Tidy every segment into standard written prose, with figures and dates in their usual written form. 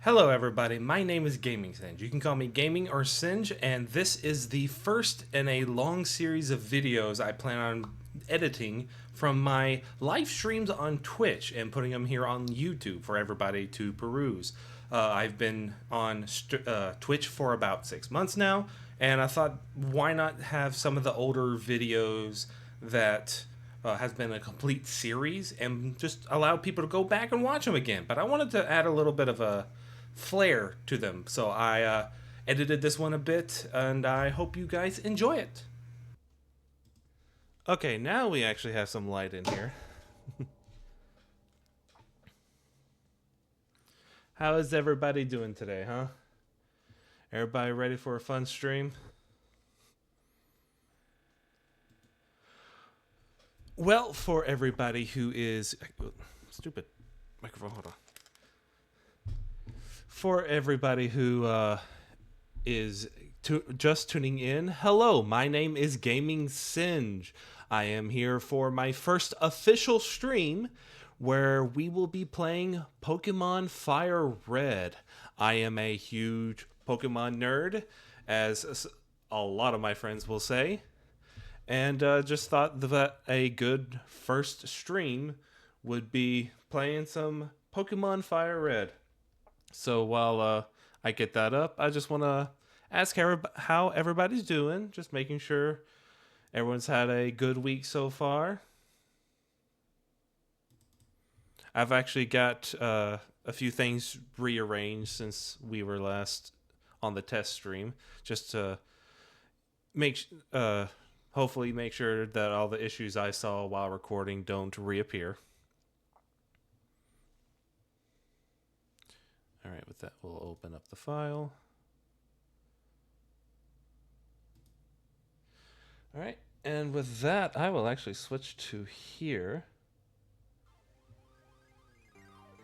Hello everybody, my name is Gaming Singe. You can call me Gaming or Singe, and this is the first in a long series of videos I plan on editing from my live streams on Twitch and putting them here on YouTube for everybody to peruse. I've been on Twitch for about 6 months now, and I thought why not have some of the older videos that has been a complete series and just allow people to go back and watch them again. But I wanted to add a little bit of a flair to them, so I edited this one a bit, and I hope you guys enjoy it. Okay, now we actually have some light in here. How is everybody doing today, huh? Everybody ready for a fun stream? Well, for everybody who is... Stupid microphone, hold on. For everybody who is just tuning in, hello, my name is Gaming Singe. I am here for my first official stream where we will be playing Pokemon FireRed. I am a huge Pokemon nerd, as a lot of my friends will say, and just thought that a good first stream would be playing some Pokemon FireRed. So while I get that up, I just want to ask how everybody's doing. Just making sure everyone's had a good week so far. I've actually got a few things rearranged since we were last on the test stream, just to hopefully make sure that all the issues I saw while recording don't reappear. All right, with that, we'll open up the file. All right, and with that, I will actually switch to here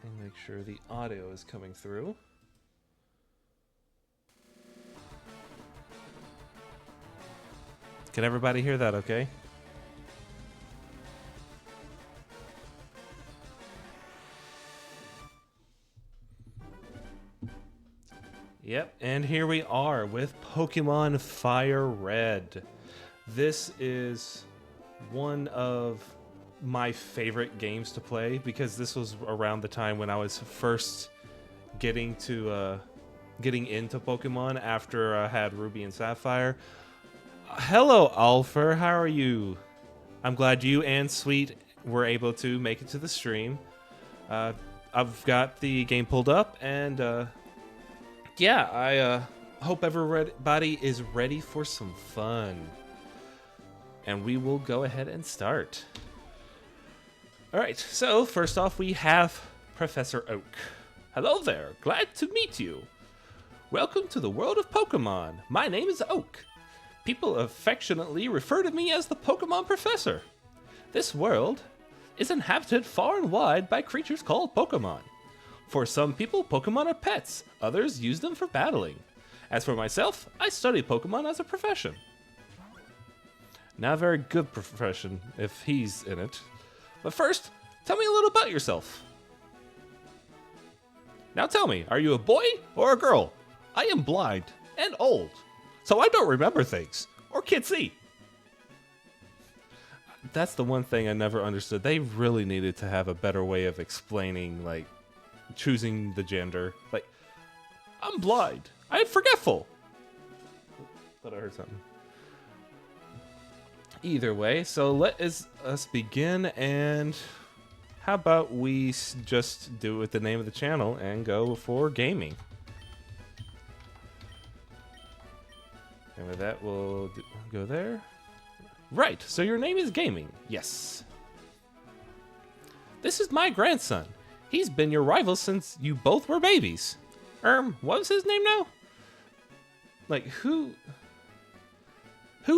and make sure the audio is coming through. Can everybody hear that okay? Yep, and here we are with Pokemon FireRed. This is one of my favorite games to play because this was around the time when I was first getting into Pokemon after I had Ruby and Sapphire. Hello, Alfer. How are you? I'm glad you and Sweet were able to make it to the stream. I've got the game pulled up, and yeah, I hope everybody is ready for some fun. And we will go ahead and start. Alright, so first off we have Professor Oak. Hello there, glad to meet you. Welcome to the world of Pokemon. My name is Oak. People affectionately refer to me as the Pokemon Professor. This world is inhabited far and wide by creatures called Pokemon. For some people, Pokemon are pets. Others use them for battling. As for myself, I study Pokemon as a profession. Not a very good profession if he's in it. But first, tell me a little about yourself. Now tell me, are you a boy or a girl? I am blind and old, so I don't remember things or can't see. That's the one thing I never understood. They really needed to have a better way of explaining, like, choosing the gender. Like, I'm blind. I'm forgetful. Thought I heard something. Either way, so let us begin, and how about we just do it with the name of the channel and go for gaming. And with that, we'll go there. Right, so your name is Gaming. Yes. This is my grandson. He's been your rival since you both were babies. What was his name now? Like, who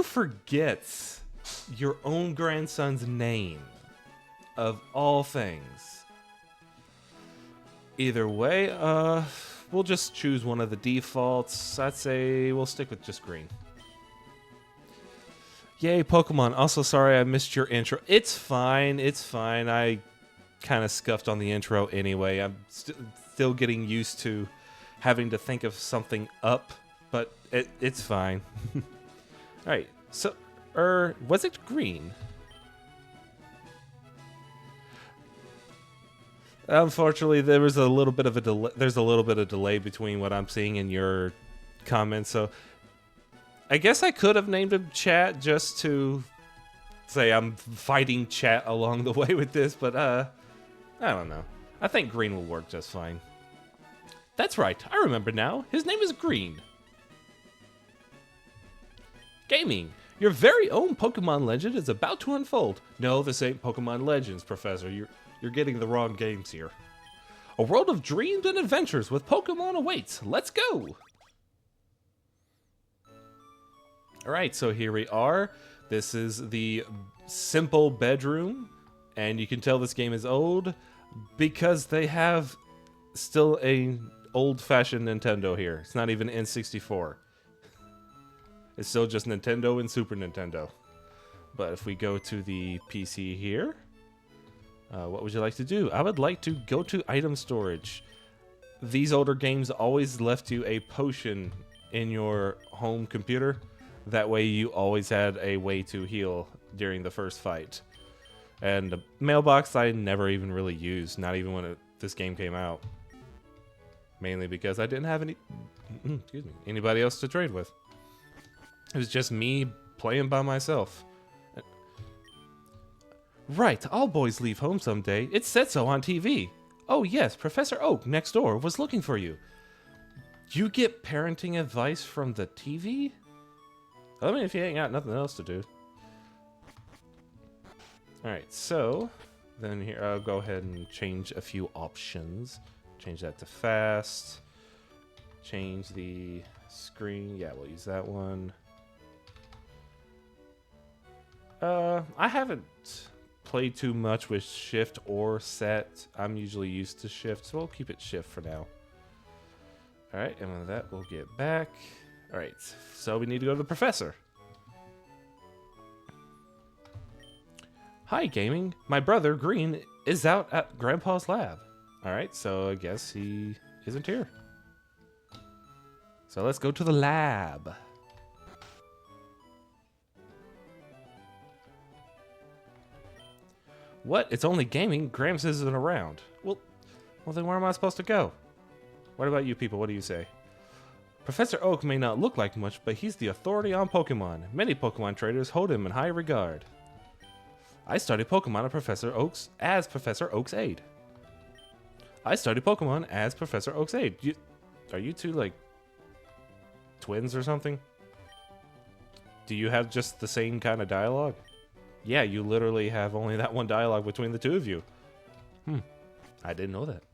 forgets your own grandson's name of all things? Either way, we'll just choose one of the defaults. I'd say we'll stick with just green. Yay, Pokemon. Also, sorry I missed your intro. It's fine. It's fine. I kind of scuffed on the intro anyway. I'm still getting used to having to think of something up, but it's fine. All right, so, was it green? Unfortunately, there was a little bit of a delay. There's a little bit of delay between what I'm seeing and your comments, so I guess I could have named him Chat just to say I'm fighting chat along the way with this, but I don't know. I think green will work just fine. That's right, I remember now. His name is Green. Gaming, your very own Pokemon legend is about to unfold. No, this ain't Pokemon Legends, Professor. You're getting the wrong games here. A world of dreams and adventures with Pokemon awaits. Let's go! Alright, so here we are. This is the simple bedroom, and you can tell this game is old because they have still a old-fashioned Nintendo here. It's not even N64. It's still just Nintendo and Super Nintendo. But if we go to the PC here, what would you like to do? I would like to go to item storage. These older games always left you a potion in your home computer. That way you always had a way to heal during the first fight. And the mailbox I never even really used, not even when this game came out. Mainly because I didn't have anybody else to trade with. It was just me playing by myself. Right, all boys leave home someday. It said so on TV. Oh yes, Professor Oak next door was looking for you. You get parenting advice from the TV? I mean, if you ain't got nothing else to do. Alright, so then here I'll go ahead and change a few options. Change that to fast. Change the screen. Yeah, we'll use that one. I haven't played too much with shift or set. I'm usually used to shift, so we'll keep it shift for now. Alright, and with that we'll get back. Alright, so we need to go to the professor. Hi, gaming. My brother, Green, is out at Grandpa's lab. Alright, so I guess he isn't here. So let's go to the lab. What? It's only gaming? Gramps isn't around. Well, then where am I supposed to go? What about you people? What do you say? Professor Oak may not look like much, but he's the authority on Pokemon. Many Pokemon traders hold him in high regard. I study Pokemon as Professor Oak's aide. I study Pokemon as Professor Oak's aide. Are you two, like, twins or something? Do you have just the same kind of dialogue? Yeah, you literally have only that one dialogue between the two of you. I didn't know that.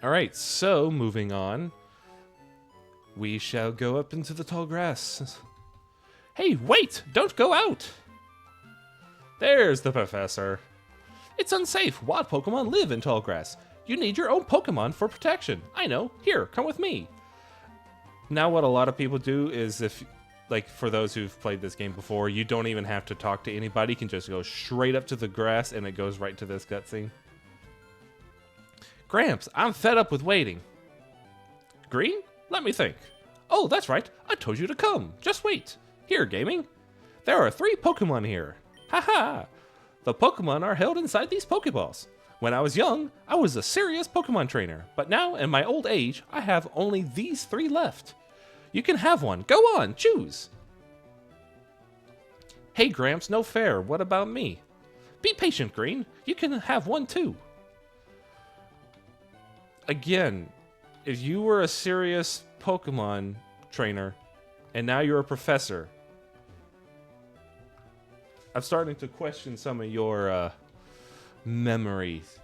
Alright, so moving on. We shall go up into the tall grass. Hey, wait! Don't go out! There's the professor. It's unsafe. Wild Pokemon live in tall grass. You need your own Pokemon for protection. I know. Here, come with me. Now what a lot of people do is if... Like, for those who've played this game before, you don't even have to talk to anybody. You can just go straight up to the grass, and it goes right to this cutscene. Gramps, I'm fed up with waiting. Green? Let me think. Oh, that's right. I told you to come. Just wait. Here, gaming. There are 3 Pokemon here. Haha. The Pokemon are held inside these Pokeballs. When I was young, I was a serious Pokemon trainer. But now, in my old age, I have only these 3 left. You can have one. Go on, choose. Hey, Gramps, no fair. What about me? Be patient, Green. You can have one too. Again, if you were a serious Pokemon trainer and now you're a professor, I'm starting to question some of your memories.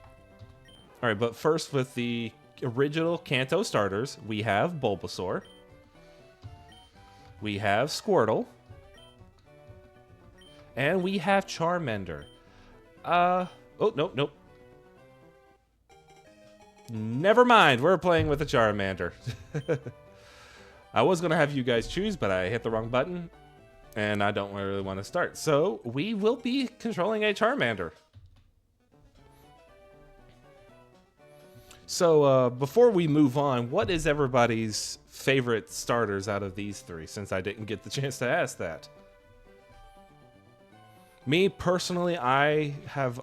All right, but first with the original Kanto starters, we have Bulbasaur. We have Squirtle. And we have Charmander. Oh, nope. Never mind, we're playing with a Charmander. I was going to have you guys choose, but I hit the wrong button. And I don't really want to start. So, we will be controlling a Charmander. So before we move on, what is everybody's favorite starters out of these three, since I didn't get the chance to ask that? Me, personally, I have...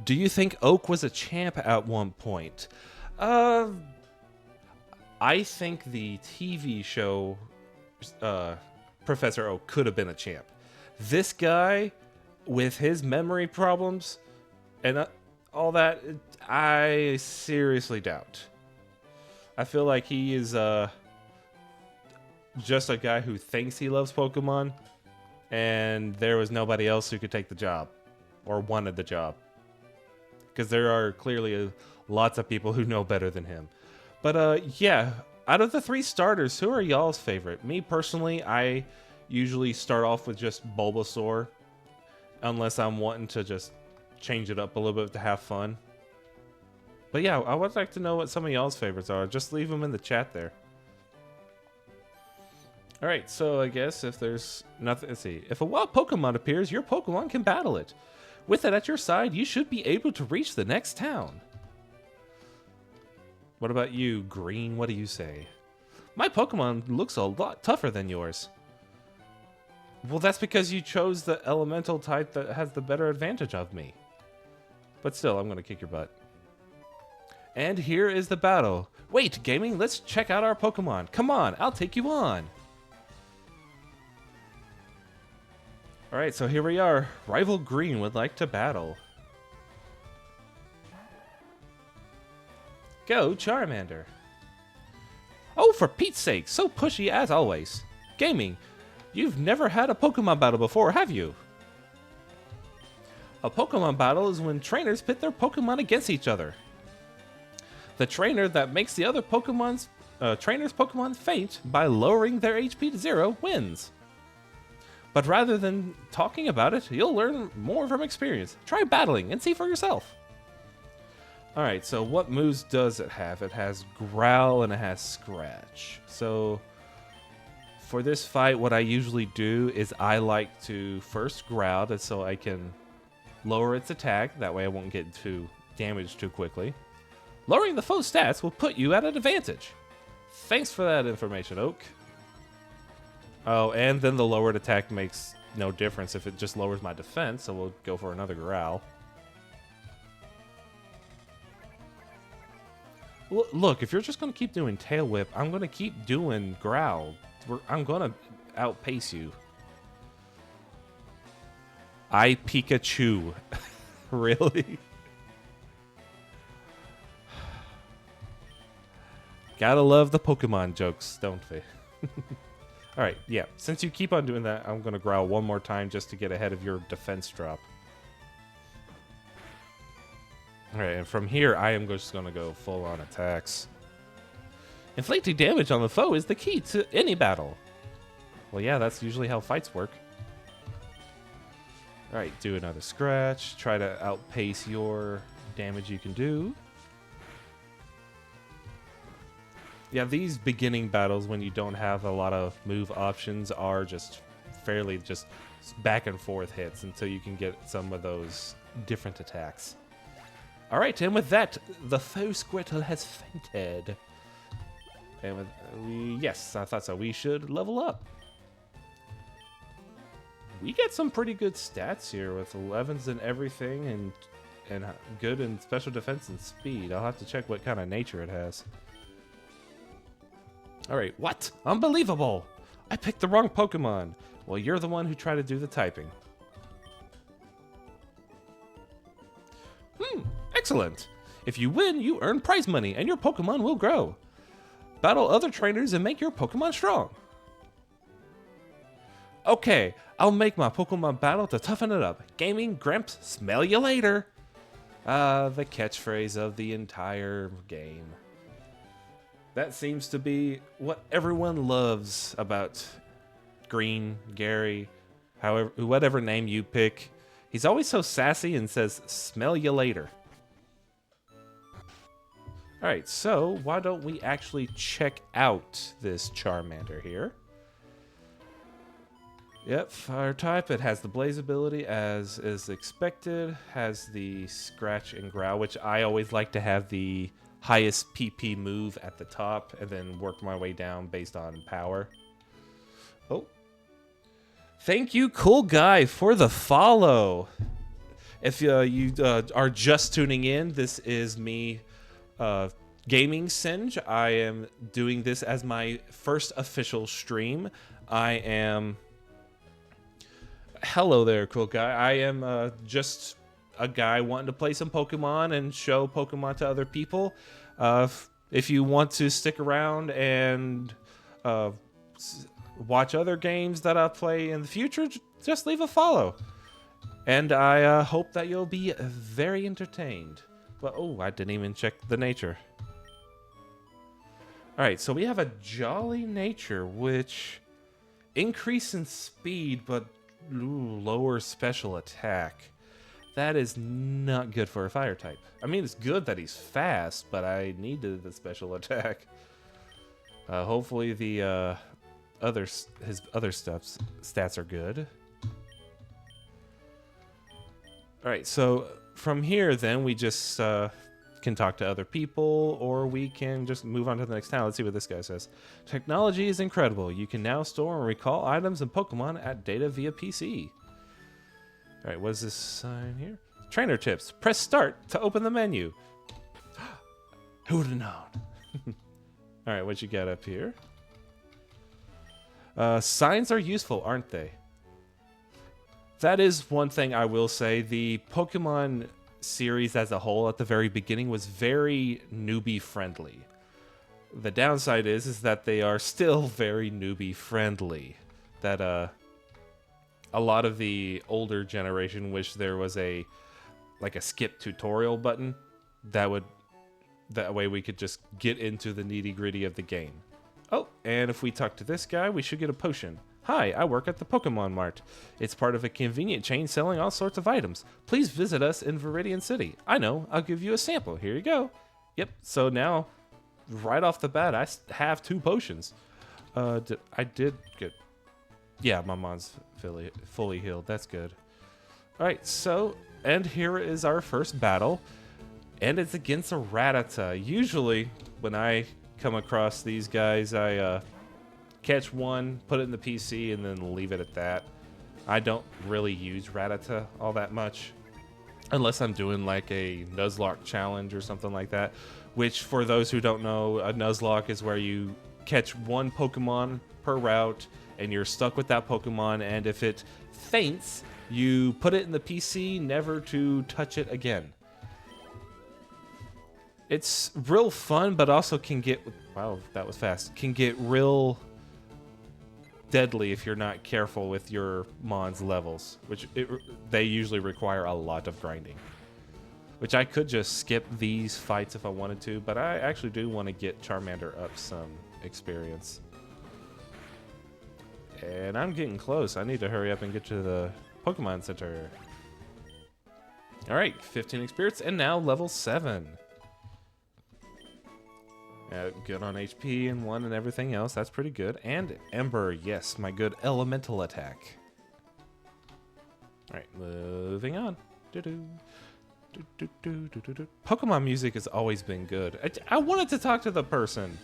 Do you think Oak was a champ at one point? I think the TV show Professor Oak could have been a champ. This guy, with his memory problems and all that, I seriously doubt. I feel like he is just a guy who thinks he loves Pokemon, and there was nobody else who could take the job or wanted the job. Because there are clearly lots of people who know better than him. But yeah, out of the three starters, who are y'all's favorite? Me personally, I usually start off with just Bulbasaur, unless I'm wanting to just change it up a little bit to have fun. But yeah, I would like to know what some of y'all's favorites are. Just leave them in the chat there. Alright, so I guess if there's nothing... Let's see. If a wild Pokemon appears, your Pokemon can battle it. With it at your side, you should be able to reach the next town. What about you, Green? What do you say? My Pokemon looks a lot tougher than yours. Well, that's because you chose the elemental type that has the better advantage of me. But still, I'm going to kick your butt. And here is the battle. Wait, gaming, let's check out our Pokemon. Come on, I'll take you on. Alright, so here we are. Rival Green would like to battle. Go, Charmander. Oh, for Pete's sake, so pushy as always. Gaming, you've never had a Pokemon battle before, have you? A Pokemon battle is when trainers pit their Pokemon against each other. The trainer that makes the other trainer's Pokemon faint by lowering their HP to 0 wins. But rather than talking about it, you'll learn more from experience. Try battling and see for yourself. Alright, so what moves does it have? It has Growl and it has Scratch. So for this fight, what I usually do is I like to first Growl so I can lower its attack. That way I won't get too damaged too quickly. Lowering the foe's stats will put you at an advantage. Thanks for that information, Oak. Oh, and then the lowered attack makes no difference if it just lowers my defense, so we'll go for another Growl. Look, if you're just going to keep doing Tail Whip, I'm going to keep doing Growl. I'm going to outpace you. I Pikachu. Really? Gotta love the Pokemon jokes, don't we? Alright, yeah. Since you keep on doing that, I'm going to Growl one more time just to get ahead of your defense drop. Alright, and from here, I am just going to go full-on attacks. Inflicting damage on the foe is the key to any battle. Well, yeah, that's usually how fights work. Alright, do another Scratch. Try to outpace your damage you can do. Yeah, these beginning battles, when you don't have a lot of move options, are just fairly just back and forth hits until you can get some of those different attacks. Alright, and with that, the foe Squirtle has fainted. And with, yes, I thought so. We should level up. We get some pretty good stats here with 11s and everything, and good in special defense and speed. I'll have to check what kind of nature it has. Alright, what? Unbelievable! I picked the wrong Pokemon. Well, you're the one who tried to do the typing. Excellent! If you win, you earn prize money, and your Pokemon will grow. Battle other trainers and make your Pokemon strong. Okay, I'll make my Pokemon battle to toughen it up. Gaming, Gramps, smell you later! The catchphrase of the entire game. That seems to be what everyone loves about Green, Gary, however, whatever name you pick. He's always so sassy and says, smell you later. Alright, so why don't we actually check out this Charmander here? Yep, fire type. It has the blaze ability as is expected. Has the scratch and growl, which I always like to have the highest PP move at the top and then work my way down based on power. Oh. Thank you, cool guy, for the follow. If you are just tuning in, this is me gaming Singe. I am doing this as my first official stream. I am... Hello there, cool guy. I am just a guy wanting to play some Pokemon and show Pokemon to other people. If you want to stick around and watch other games that I play in the future, just leave a follow. And I hope that you'll be very entertained. Well, oh, I didn't even check the nature. Alright, so we have a Jolly Nature, which increase in speed, but lower special attack. That is not good for a fire type. I mean, it's good that he's fast, but I needed the special attack. Hopefully the his other stats are good. Alright, so from here then we just can talk to other people, or we can just move on to the next town. Let's see what this guy says. Technology is incredible. You can now store and recall items and Pokemon at data via PC. Alright, what is this sign here? Trainer tips. Press start to open the menu. Who would have known? Alright, what you got up here? Signs are useful, aren't they? That is one thing I will say. The Pokemon series as a whole at the very beginning was very newbie friendly. The downside is that they are still very newbie friendly. That a lot of the older generation wish there was a skip tutorial button that way we could just get into the nitty-gritty of the game. Oh, and if we talk to this guy, we should get a potion. Hi, I work at the Pokemon Mart. It's part of a convenient chain selling all sorts of items. Please visit us in Viridian City. I know, I'll give you a sample. Here you go. Yep, so now, right off the bat, I have 2 potions. I did get... Yeah, my mom's fully healed. That's good. Alright, so, and here is our first battle. And it's against a Rattata. Usually, when I come across these guys, I catch one, put it in the PC, and then leave it at that. I don't really use Rattata all that much, unless I'm doing like a Nuzlocke challenge or something like that, which for those who don't know, a Nuzlocke is where you catch one Pokemon per route, and you're stuck with that Pokemon, and if it faints, you put it in the PC, never to touch it again. It's real fun, but also can get... Wow, that was fast. Can get real deadly if you're not careful with your Mon's levels, which they usually require a lot of grinding. Which I could just skip these fights if I wanted to, but I actually do want to get Charmander up some experience. And I'm getting close. I need to hurry up and get to the Pokemon Center. Alright, 15 experience, and now level 7. Good on HP and 1 and everything else. That's pretty good. And Ember, yes, my good elemental attack. Alright, moving on. Pokemon music has always been good. I wanted to talk to the person.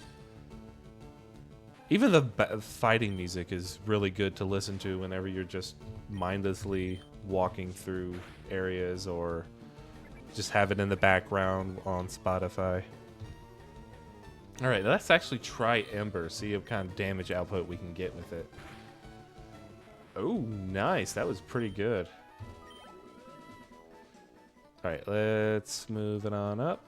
Even the fighting music is really good to listen to whenever you're just mindlessly walking through areas or just have it in the background on Spotify. Alright, let's actually try Ember, see what kind of damage output we can get with it. Oh, nice. That was pretty good. Alright, let's move it on up.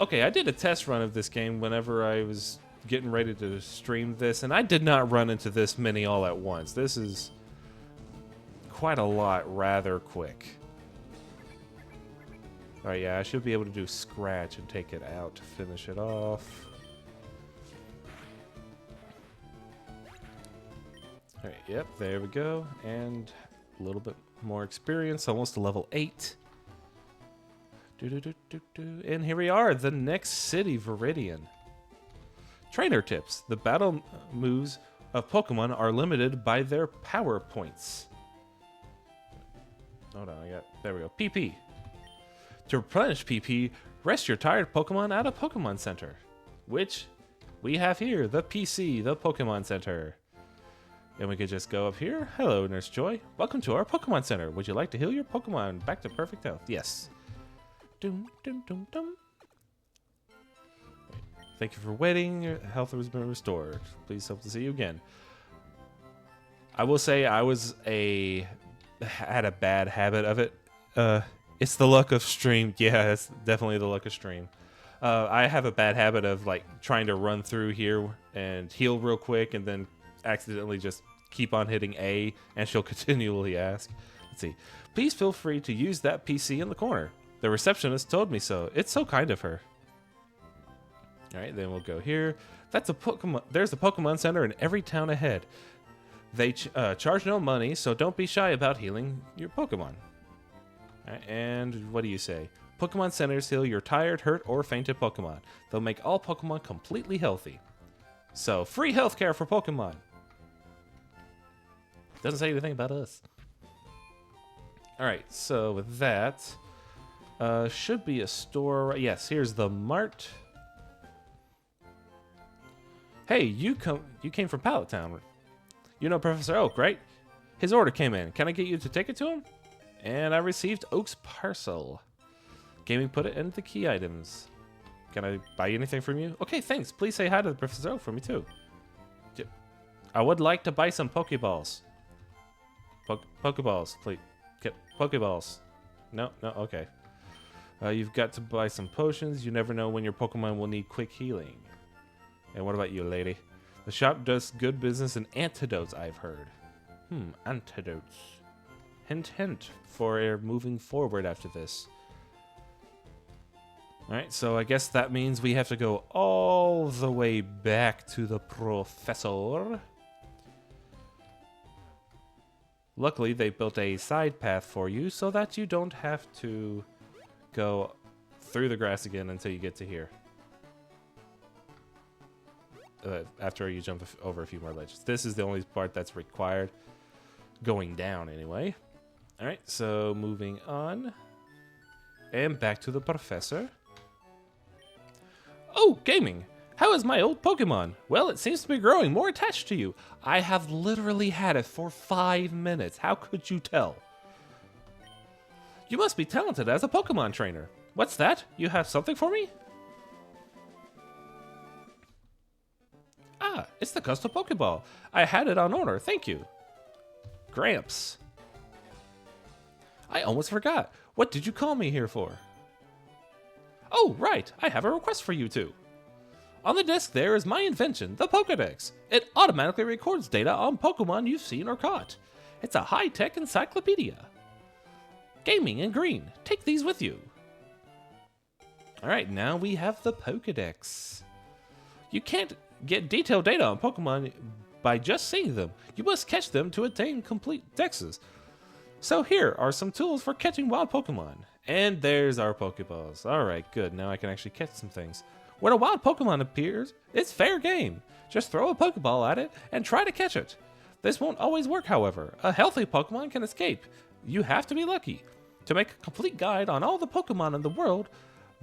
Okay, I did a test run of this game whenever I was getting ready to stream this, and I did not run into this many all at once. This is quite a lot rather quick. Alright, yeah, I should be able to do Scratch and take it out to finish it off. Alright, yep, there we go. And a little bit more experience, almost to level 8. And here we are, the next city, Viridian. Trainer tips. The battle moves of Pokemon are limited by their power points. Hold on, there we go. PP. To replenish PP, rest your tired Pokemon at a Pokemon Center, which we have here, the PC, the Pokemon Center. And we could just go up here. Hello, Nurse Joy. Welcome to our Pokemon Center. Would you like to heal your Pokemon back to perfect health? Yes. Dum, dum, dum, dum. Thank you for waiting. Your health has been restored. Please hope to see you again. I will say I had a bad habit of it. It's the luck of stream. Yeah, it's definitely the luck of stream. I have a bad habit of like trying to run through here and heal real quick and then accidentally just keep on hitting A, and she'll continually ask. Let's see. Please feel free to use that PC in the corner. The receptionist told me so. It's so kind of her. All right, then we'll go here. That's a Pokemon. There's a Pokemon Center in every town ahead. They charge no money, so don't be shy about healing your Pokemon. All right, and what do you say? Pokemon Centers heal your tired, hurt, or fainted Pokemon. They'll make all Pokemon completely healthy. So, free healthcare for Pokemon. Doesn't say anything about us. All right, so with that, should be a store. Yes, here's the Mart. Hey, you came from Pallet Town. You know Professor Oak, right? His order came in. Can I get you to take it to him? And I received Oak's parcel. Gaming put it into the key items. Can I buy anything from you? Okay, thanks. Please say hi to Professor Oak for me too. I would like to buy some Pokeballs. Pokeballs, please. Get Pokeballs. No, okay. You've got to buy some potions. You never know when your Pokemon will need quick healing. And what about you, lady? The shop does good business in antidotes, I've heard. Antidotes. Hint, hint, for moving forward after this. Alright, so I guess that means we have to go all the way back to the professor. Luckily, they built a side path for you so that you don't have to go through the grass again until you get to here. After you jump over a few more ledges. This is the only part that's required. Going down, anyway. Alright, so moving on. And back to the professor. Oh, gaming! How is my old Pokemon? Well, it seems to be growing more attached to you. I have literally had it for 5 minutes. How could you tell? You must be talented as a Pokemon trainer. What's that? You have something for me? Ah, it's the custom Pokeball. I had it on order, thank you. Gramps. I almost forgot. What did you call me here for? Oh, right. I have a request for you two. On the desk there is my invention, the Pokedex. It automatically records data on Pokemon you've seen or caught. It's a high-tech encyclopedia. Gaming in green. Take these with you. Alright, now we have the Pokedex. You can't get detailed data on Pokemon by just seeing them. You must catch them to attain complete dexes. So here are some tools for catching wild Pokemon. And there's our Pokeballs. Alright, good. Now I can actually catch some things. When a wild Pokemon appears, it's fair game. Just throw a Pokeball at it and try to catch it. This won't always work, however. A healthy Pokemon can escape. You have to be lucky. To make a complete guide on all the Pokemon in the world,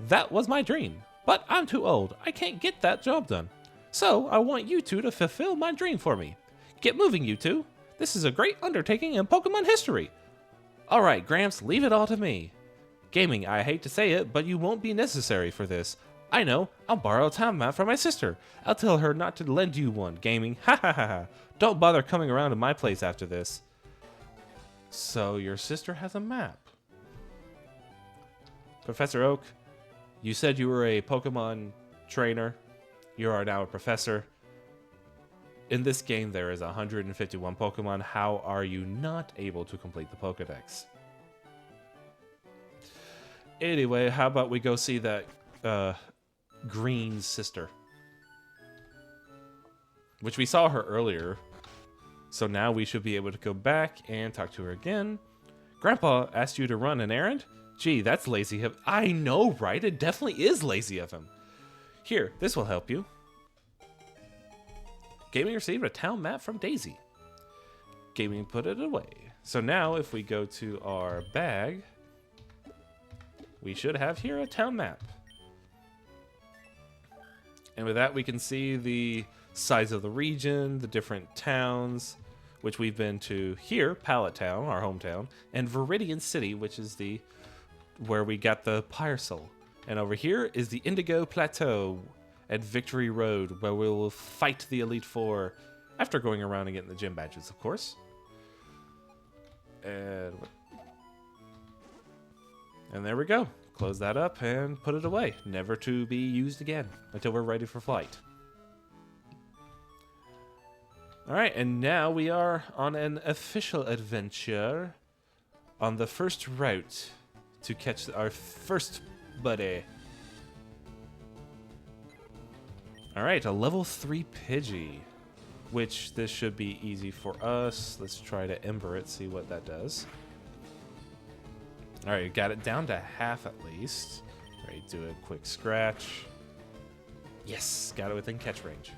that was my dream. But I'm too old. I can't get that job done. So I want you two to fulfill my dream for me. Get moving, you two. This is a great undertaking in Pokemon history. Alright, Gramps, leave it all to me. Gaming, I hate to say it, but you won't be necessary for this. I know, I'll borrow a time map from my sister. I'll tell her not to lend you one, Gaming. Ha ha ha ha. Don't bother coming around to my place after this. So your sister has a map. Professor Oak, you said you were a Pokemon trainer. You are now a professor. In this game, there is 151 Pokemon. How are you not able to complete the Pokedex? Anyway, how about we go see that green sister, which we saw her earlier. So now we should be able to go back and talk to her again. Grandpa asked you to run an errand? Gee, that's lazy of him. I know, right? It definitely is lazy of him. Here, this will help you. Gaming received a town map from Daisy. Gaming put it away. So now if we go to our bag, we should have here a town map. And with that, we can see the size of the region, the different towns, which we've been to here, Pallet Town, our hometown, and Viridian City, which is the where we got the Pyre-Soul. And over here is the Indigo Plateau at Victory Road, where we will fight the Elite Four after going around and getting the gym badges, of course. And there we go. Close that up and put it away, never to be used again until we're ready for flight. All right, and now we are on an official adventure on the first route to catch our first buddy. All right, a level 3 Pidgey, which this should be easy for us. Let's try to Ember it, see what that does. All right, got it down to half at least. All right, do a quick scratch. Yes, got it within catch range.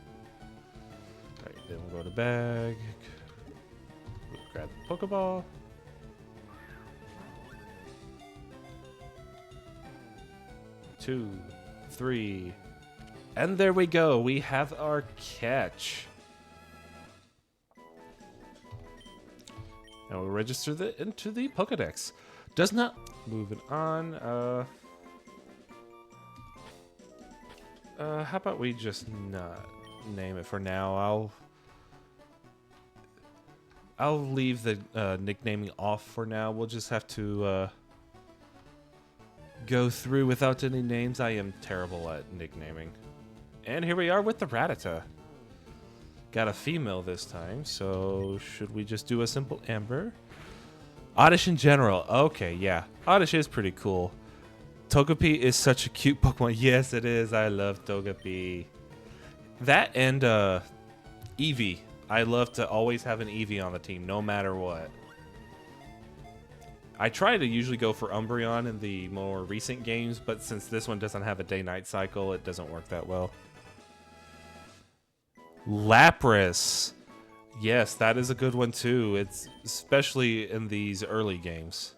All right, then we'll go to bag. Grab the Pokeball. Two, three, and there we go. We have our catch. Now we'll register that into the Pokedex. Does not. Moving on. How about we just not name it for now? I'll leave the nicknaming off for now. We'll just have to go through without any names. I am terrible at nicknaming. And here we are with the Rattata. Got a female this time, so should we just do a simple Amber? Oddish in general. Okay, yeah. Oddish is pretty cool. Togepi is such a cute Pokemon. Yes, it is. I love Togepi. That and Eevee. I love to always have an Eevee on the team, no matter what. I try to usually go for Umbreon in the more recent games, but since this one doesn't have a day-night cycle, it doesn't work that well. Lapras. Yes, that is a good one too. It's especially in these early games.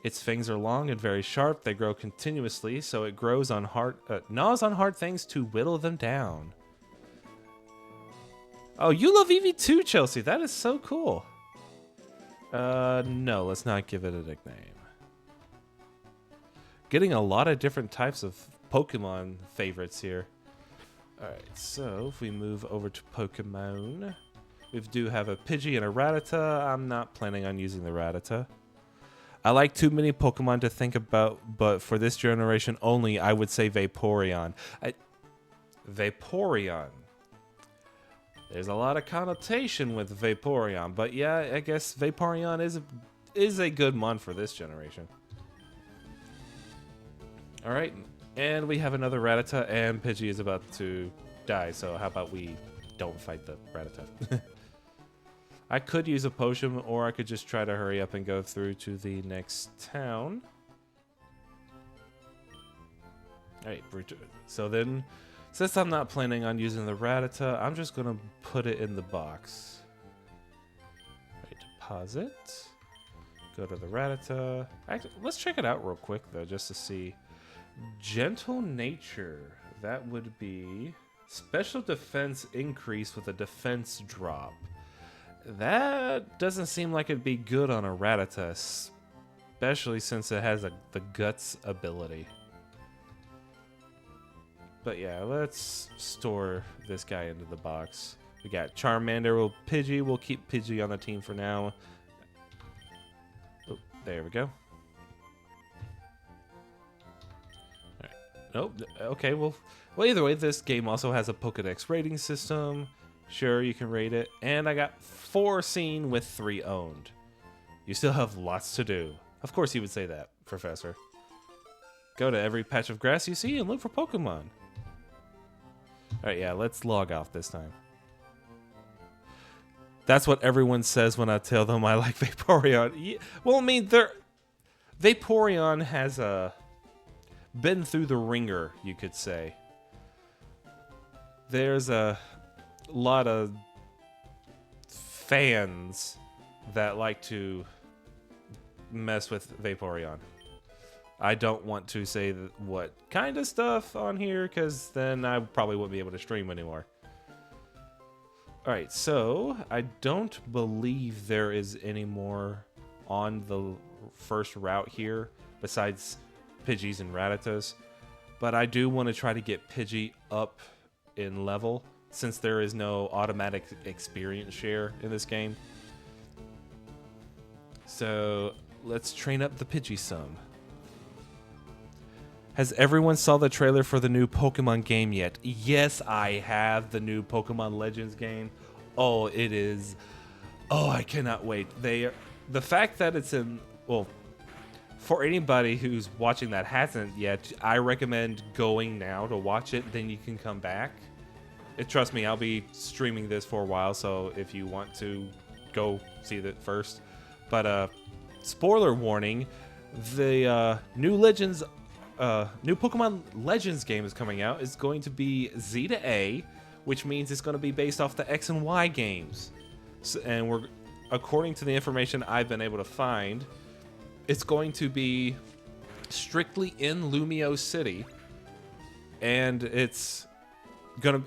Its fangs are long and very sharp. They grow continuously, so it grows on gnaws on hard things to whittle them down. Oh, you love Eevee too, Chelsea. That is so cool. No, let's not give it a nickname. Getting a lot of different types of Pokemon favorites here. Alright, so if we move over to Pokemon, we do have a Pidgey and a Rattata. I'm not planning on using the Rattata. I like too many Pokemon to think about, but for this generation only, I would say Vaporeon. Vaporeon. There's a lot of connotation with Vaporeon, but yeah, I guess Vaporeon is a good mon for this generation. Alright, and we have another Rattata, and Pidgey is about to die, so how about we don't fight the Rattata? I could use a potion, or I could just try to hurry up and go through to the next town. Alright, so then, since I'm not planning on using the Rattata, I'm just going to put it in the box. Alright, deposit. Go to the Rattata. Actually, let's check it out real quick, though, just to see. Gentle Nature. That would be special defense increase with a defense drop. That doesn't seem like it'd be good on a Rattata, especially since it has the Guts ability. But yeah, let's store this guy into the box. We got Charmander, Pidgey. We'll keep Pidgey on the team for now. Oh, there we go. Alright. Nope. Okay, well, either way, this game also has a Pokedex rating system. Sure, you can rate it. And I got 4 seen with 3 owned. You still have lots to do. Of course you would say that, Professor. Go to every patch of grass you see and look for Pokemon. Alright, yeah, let's log off this time. That's what everyone says when I tell them I like Vaporeon. Yeah, well, I mean, Vaporeon has been through the ringer, you could say. There's lot of fans that like to mess with Vaporeon. I don't want to say what kind of stuff on here, because then I probably wouldn't be able to stream anymore. Alright, so I don't believe there is any more on the first route here besides Pidgeys and Rattatas. But I do want to try to get Pidgey up in level, since there is no automatic experience share in this game. So let's train up the Pidgey some. Has everyone saw the trailer for the new Pokemon game yet? Yes, I have the new Pokemon Legends game. Oh, it is. Oh, I cannot wait. The fact that it's in, well, for anybody who's watching that hasn't yet, I recommend going now to watch it. Then you can come back. Trust me, I'll be streaming this for a while, so if you want to go see it first. But spoiler warning: the new Pokemon Legends game is coming out. It's going to be Z to A, which means it's going to be based off the X and Y games. So, and we're, according to the information I've been able to find, it's going to be strictly in Lumio City, and it's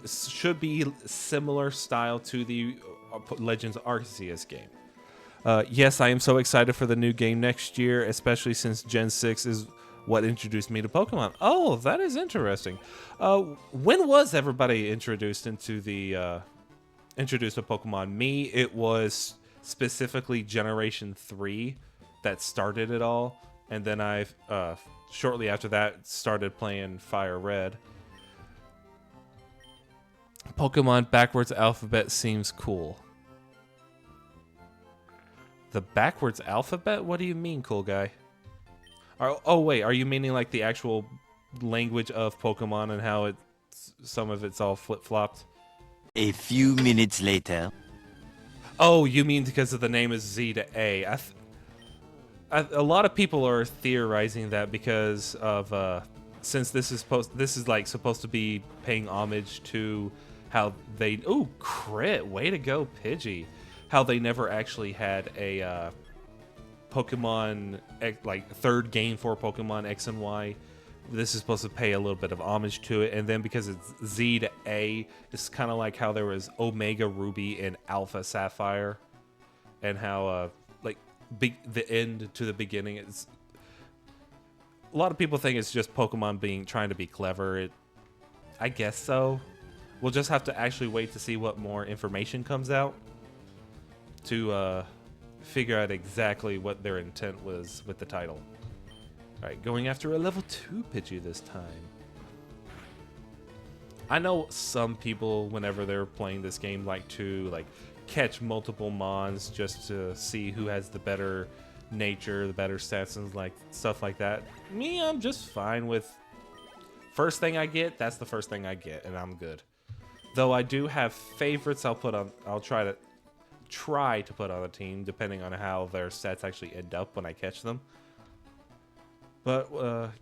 should be similar style to the Legends Arceus game. Yes, I am so excited for the new game next year, especially since Gen 6 is what introduced me to Pokemon. Oh, that is interesting. When was everybody introduced into the introduced to Pokemon? Me, it was specifically Generation 3 that started it all, and then I shortly after that started playing FireRed. Pokemon backwards alphabet seems cool. The backwards alphabet? What do you mean, cool guy? Oh wait, are you meaning like the actual language of Pokemon and how some of it's all flip-flopped? A few minutes later. Oh, you mean because of the name is Z to A. A lot of people are theorizing that because of since this is like supposed to be paying homage to how they crit, way to go Pidgey, how they never actually had a Pokemon like third game for Pokemon X and Y. This is supposed to pay a little bit of homage to it, and then because it's Z to A, it's kind of like how there was Omega Ruby and Alpha Sapphire, and how the end to the beginning. It's a lot of people think it's just Pokemon trying to be clever. I guess so. We'll just have to actually wait to see what more information comes out to figure out exactly what their intent was with the title. Alright, going after a level 2 Pidgey this time. I know some people, whenever they're playing this game, like to catch multiple Mons just to see who has the better nature, the better stats, and stuff like that. Me, I'm just fine with first thing I get, that's the first thing I get, and I'm good. Though I do have favorites I'll try to put on the team, depending on how their stats actually end up when I catch them. But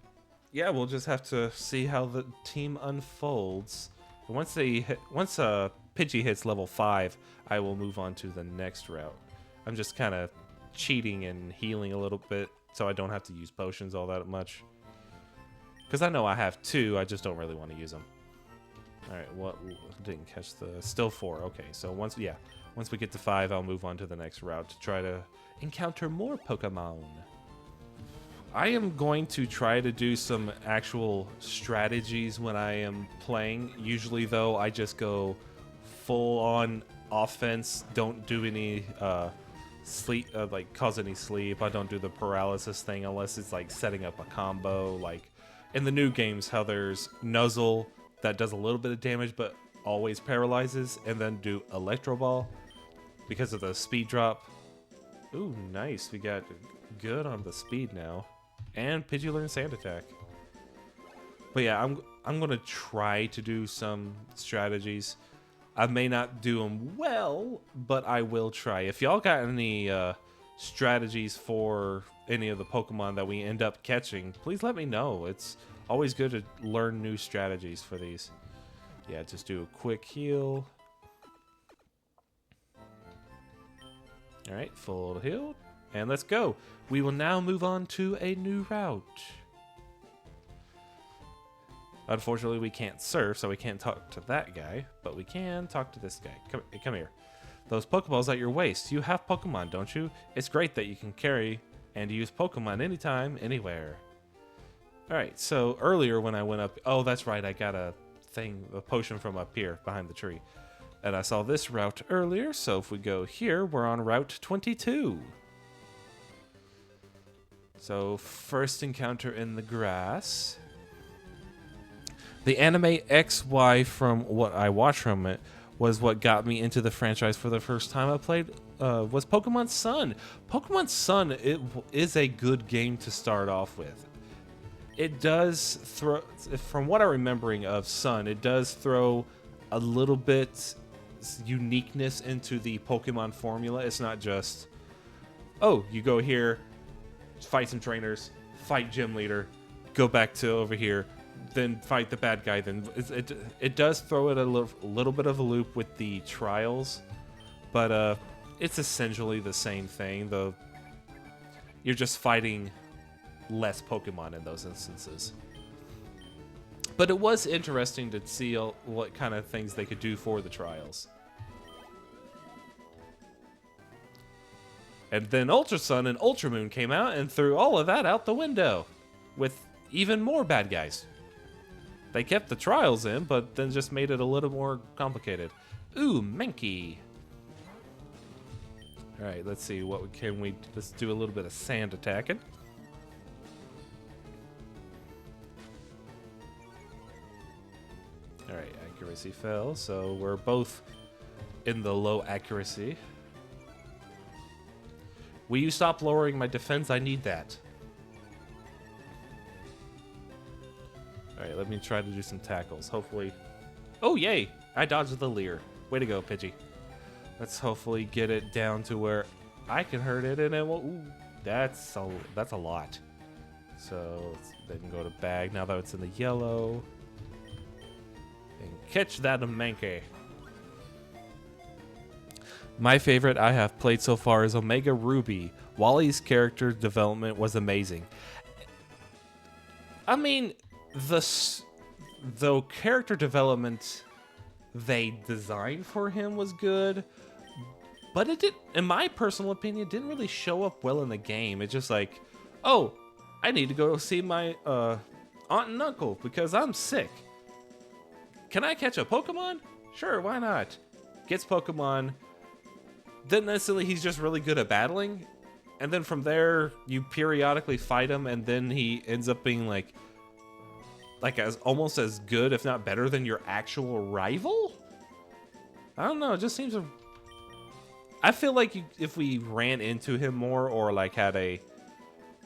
yeah, we'll just have to see how the team unfolds. Once Pidgey hits level 5, I will move on to the next route. I'm just kind of cheating and healing a little bit, so I don't have to use potions all that much. Because I know I have 2, I just don't really want to use them. Alright, what didn't catch the still 4. Okay, so once we get to 5, I'll move on to the next route to try to encounter more Pokemon. I am going to try to do some actual strategies when I am playing. Usually, though, I just go full on offense. Don't do any sleep, cause any sleep. I don't do the paralysis thing unless it's like setting up a combo. Like in the new games, how there's Nuzzle that does a little bit of damage but always paralyzes, and then do Electro Ball because of the speed drop. Ooh, nice. We got good on the speed now. And Pidgey learned Sand Attack. But yeah, I'm gonna try to do some strategies. I may not do them well, but I will try. If y'all got any strategies for any of the Pokemon that we end up catching, please let me know. It's always good to learn new strategies for these. Yeah, just do a quick heal. All right, full healed. And let's go. We will now move on to a new route. Unfortunately, we can't surf, so we can't talk to that guy, but we can talk to this guy. Come here. Those Pokeballs at your waist. You have Pokemon, don't you? It's great that you can carry and use Pokemon anytime, anywhere. Alright, so earlier when I went up... Oh, that's right, I got a potion from up here behind the tree. And I saw this route earlier, so if we go here, we're on Route 22. So, first encounter in the grass. The anime XY, from what I watched from it, was what got me into the franchise for the first time I played, was Pokemon Sun. Pokemon Sun is a good game to start off with. It does throw, from what I'm remembering of Sun, it does throw a little bit uniqueness into the Pokemon formula. It's not just, oh, you go here, fight some trainers, fight gym leader, go back to over here, then fight the bad guy. Then it does throw it a little bit of a loop with the trials, but it's essentially the same thing, though you're just fighting less Pokemon in those instances. But it was interesting to see what kind of things they could do for the trials. And then Ultra Sun and Ultra Moon came out and threw all of that out the window with even more bad guys. They kept the trials in, but then just made it a little more complicated. Ooh, Mankey. All right, let's see what let's do a little bit of sand attacking. All right, accuracy fell, so we're both in the low accuracy. Will you stop lowering my defense? I need that. All right, let me try to do some tackles. Hopefully... Oh, yay! I dodged the leer. Way to go, Pidgey. Let's hopefully get it down to where I can hurt it, and it will... Ooh, that's a lot. So, let's then go to bag now that it's in the yellow. And catch that Mankey. My favorite I have played so far is Omega Ruby. Wally's character development was amazing. I mean, the character development they designed for him was good, but it did, in my personal opinion, didn't really show up well in the game. It's just like, oh, I need to go see my aunt and uncle because I'm sick. Can I catch a Pokemon? Sure, why not? Gets Pokemon. Then necessarily he's just really good at battling, and then from there you periodically fight him, and then he ends up being like as almost as good, if not better, than your actual rival. I don't know. It just seems. I feel like if we ran into him more, or like had a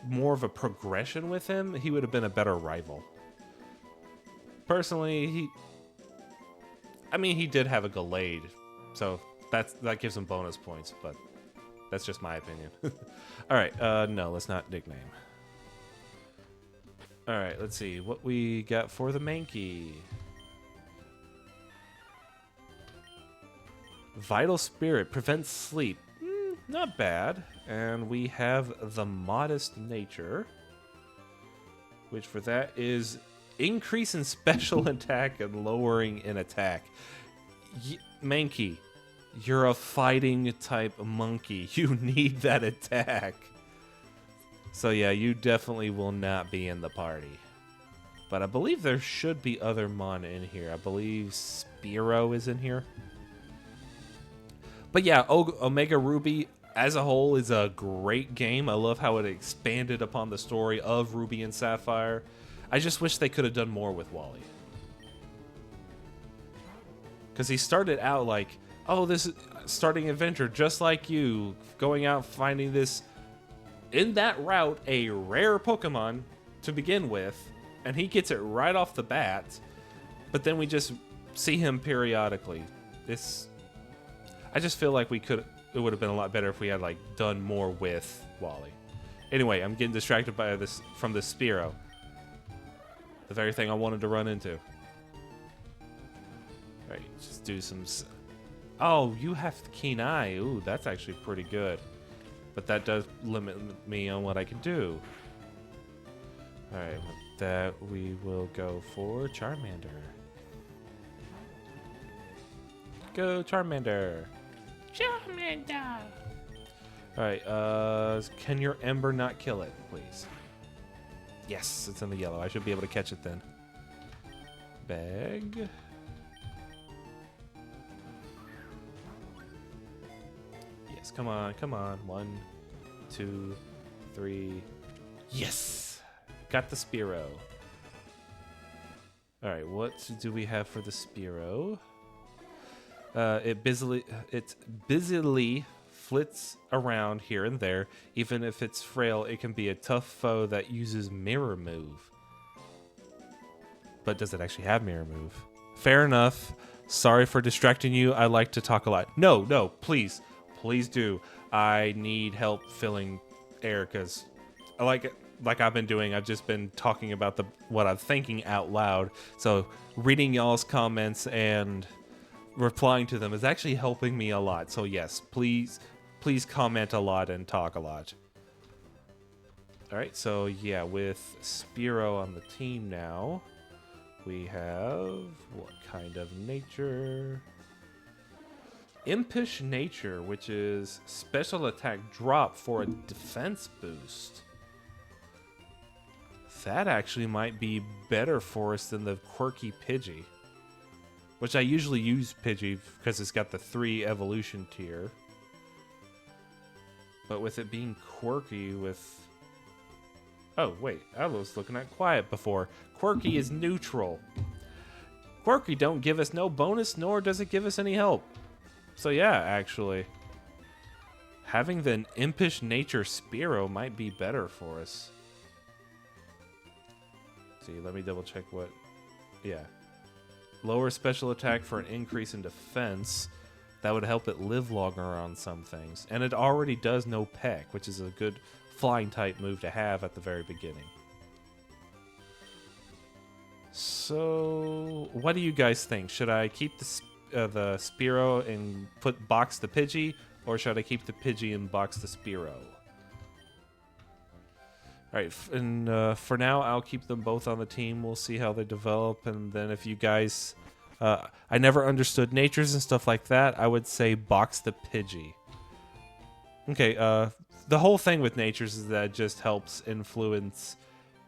more of a progression with him, he would have been a better rival. Personally, he did have a Gallade, so that gives him bonus points, but that's just my opinion. All right, no, let's not nickname. All right, let's see what we got for the Mankey. Vital Spirit prevents sleep. Not bad. And we have the Modest Nature, which for that is increase in special attack and lowering in attack. Mankey, you're a fighting type monkey. You need that attack. So yeah, you definitely will not be in the party. But I believe there should be other mon in here. I believe Spearow is in here. But yeah, Omega Ruby as a whole is a great game. I love how it expanded upon the story of Ruby and Sapphire. I just wish they could have done more with Wally. Because he started out like, oh, this is starting adventure just like you, going out finding this, in that route, a rare Pokemon to begin with, and he gets it right off the bat, but then we just see him periodically. I just feel like it would have been a lot better if we had like done more with Wally. Anyway, I'm getting distracted by this from this Spearow. The very thing I wanted to run into. Alright, just do some Oh, you have the keen eye. Ooh, that's actually pretty good. But that does limit me on what I can do. Alright, with that, we will go for Charmander. Go, Charmander! Charmander! Alright, can your Ember not kill it, please? Yes, it's in the yellow. I should be able to catch it then. Bag. Yes, come on, come on. 1, 2, 3. Yes! Got the Spearow. Alright, what do we have for the Spearow? It busily flits around here and there. Even if it's frail, it can be a tough foe that uses Mirror Move. But does it actually have Mirror Move? Fair enough. Sorry for distracting you. I like to talk a lot. No, no, please. Please do. I need help filling air because I like I've been doing. I've just been talking about what I'm thinking out loud. So reading y'all's comments and replying to them is actually helping me a lot. So yes, please comment a lot and talk a lot. All right, so yeah, with Spearow on the team now, we have what kind of nature? Impish Nature, which is special attack drop for a defense boost. That actually might be better for us than the quirky Pidgey. Which I usually use Pidgey because it's got the 3 evolution tier. But with it being quirky with... Oh, wait. I was looking at Quiet before. Quirky is neutral. Quirky don't give us no bonus, nor does it give us any help. So yeah, actually. Having the Impish Nature Spearow might be better for us. See, let me double check what... Yeah. Lower special attack for an increase in defense. That would help it live longer on some things. And it already does no peck, which is a good flying type move to have at the very beginning. So, what do you guys think? Should I keep the Spearow and box the Pidgey, or should I keep the Pidgey and box the Spearow? Alright, and for now, I'll keep them both on the team. We'll see how they develop, and then if you guys... I never understood natures and stuff like that. I would say box the Pidgey. Okay, the whole thing with natures is that it just helps influence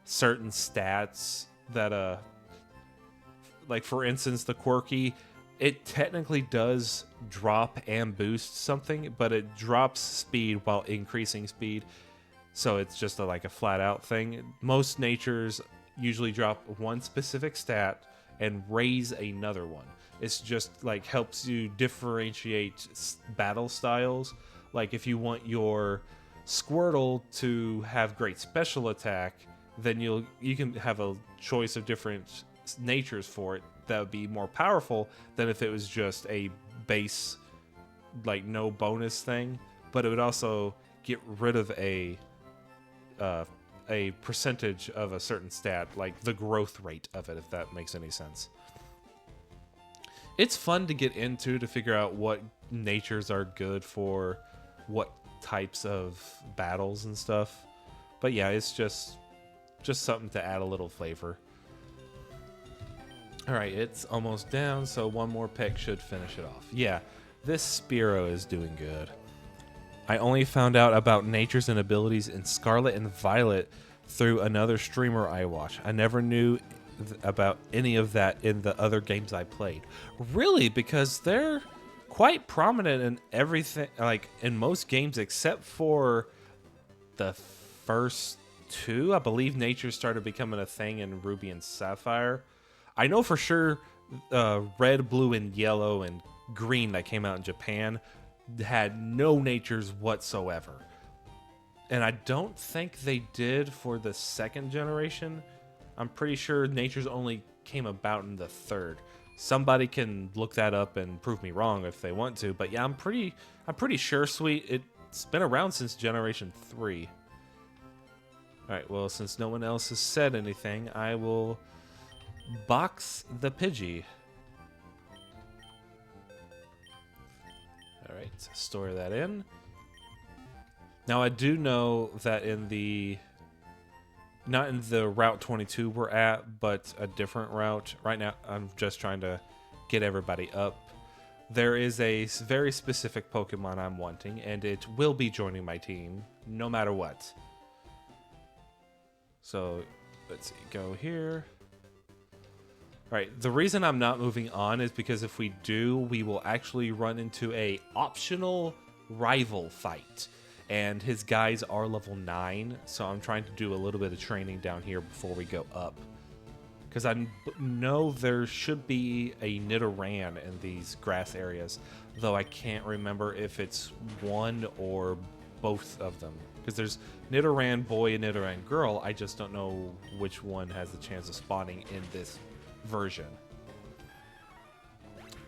certain stats that, like for instance, the quirky, it technically does drop and boost something, but it drops speed while increasing speed. So it's just like a flat out thing. Most natures usually drop one specific stat and raise another one. It's just like helps you differentiate battle styles. Like if you want your Squirtle to have great special attack, then you can have a choice of different natures for it that would be more powerful than if it was just a base, like no bonus thing. But it would also get rid of a percentage of a certain stat, like the growth rate of it, if that makes any sense. It's fun to get into to figure out what natures are good for what types of battles and stuff. But yeah, it's just something to add a little flavor. Alright, it's almost down, so one more pick should finish it off. Yeah, this Spearow is doing good. I only found out about natures and abilities in Scarlet and Violet through another streamer I watch. I never knew about any of that in the other games I played. Really? Because they're quite prominent in everything, like in most games except for the first 2. I believe nature started becoming a thing in Ruby and Sapphire. I know for sure Red, Blue, and Yellow and Green that came out in Japan had no natures whatsoever. And I don't think they did for the 2nd generation. I'm pretty sure natures only came about in the 3rd. Somebody can look that up and prove me wrong if they want to, but yeah, I'm pretty sure, Sweet, it's been around since generation 3. Alright, well, since no one else has said anything, I will box the Pidgey. All right, store that in. Now I do know that not in the Route 22 we're at, but a different route. Right now, I'm just trying to get everybody up. There is a very specific Pokemon I'm wanting, and it will be joining my team, no matter what. So, let's see, go here. All right, the reason I'm not moving on is because if we do, we will actually run into a optional rival fight. And his guys are level 9, so I'm trying to do a little bit of training down here before we go up. Because I know there should be a Nidoran in these grass areas, though I can't remember if it's one or both of them. Because there's Nidoran boy and Nidoran girl, I just don't know which one has the chance of spawning in this version.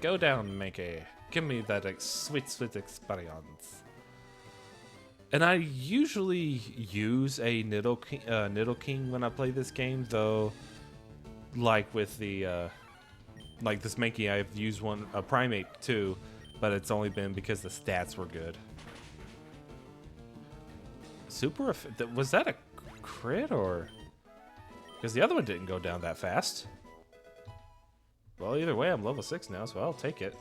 Go down, Mankey. Give me that sweet, sweet experience. And I usually use a Nidoking when I play this game, though, like with the, like this Mankey, I've used a Primate too, but it's only been because the stats were good. Was that a crit or? Because the other one didn't go down that fast. Well, either way, I'm level 6 now, so I'll take it.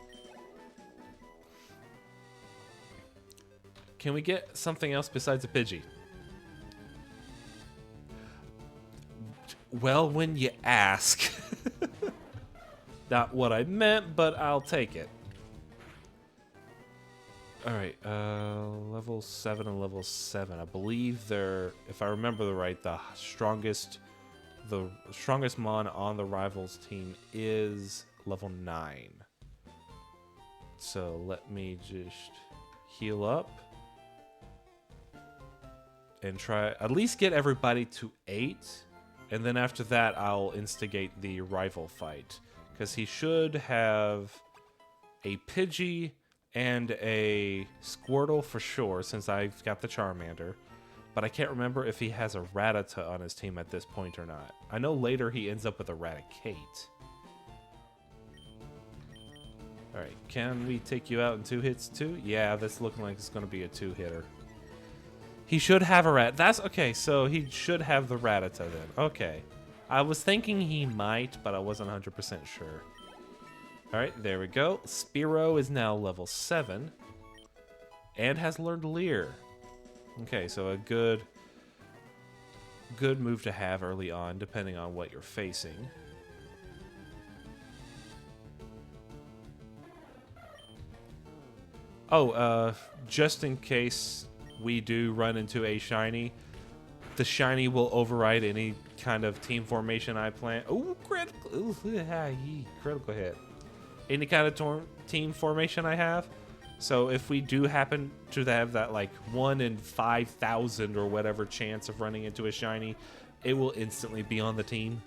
Can we get something else besides a Pidgey? Well, when you ask. Not what I meant, but I'll take it. Alright, level 7 and level 7. I believe they're, if I remember right, the strongest mon on the rivals team is level 9. So let me just heal up. And try at least get everybody to 8, and then after that I'll instigate the rival fight, because he should have a Pidgey and a Squirtle for sure, since I've got the Charmander, but I can't remember if he has a Rattata on his team at this point or not. I know later he ends up with a Raticate. Alright, can we take you out in 2 hits too? Yeah, that's looking like it's going to be a 2-hitter. He should have a rat. That's okay. So he should have the Rattata then. Okay. I was thinking he might, but I wasn't 100% sure. All right, there we go. Spearow is now level 7 and has learned Leer. Okay, so a good move to have early on, depending on what you're facing. Oh, just in case we do run into a shiny, the shiny will override any kind of team formation I plan. Oh, critical! Critical hit. Any kind of team formation I have. So if we do happen to have that like 1 in 5,000 or whatever chance of running into a shiny, it will instantly be on the team,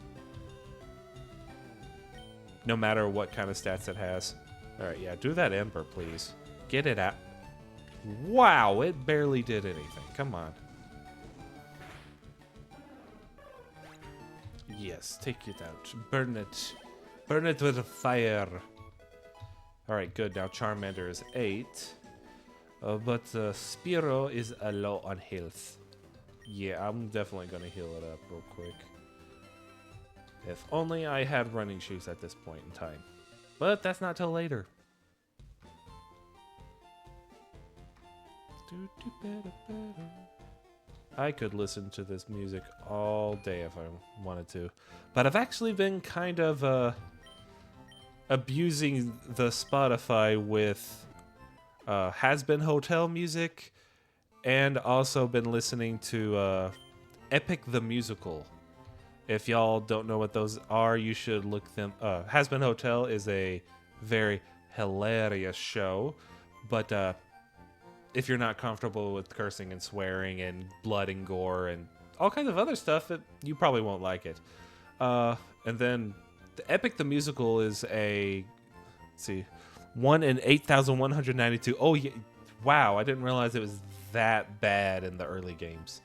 no matter what kind of stats it has. All right, yeah, do that Ember, please. Get it out. Wow, it barely did anything. Come on. Yes, take it out. Burn it. Burn it with fire. Alright, good. Now Charmander is 8. But Spearow is low on health. Yeah, I'm definitely going to heal it up real quick. If only I had running shoes at this point in time. But that's not till later. I could listen to this music all day if I wanted to, but I've actually been kind of abusing the Spotify with Has-Been Hotel music, and also been listening to Epic the Musical. If y'all don't know what those are, you should look them up. Has-Been Hotel is a very hilarious show, but if you're not comfortable with cursing and swearing and blood and gore and all kinds of other stuff, you probably won't like it. And then the Epic the Musical is a, let's see, 1 in 8,192. Oh, yeah, wow, I didn't realize it was that bad in the early games.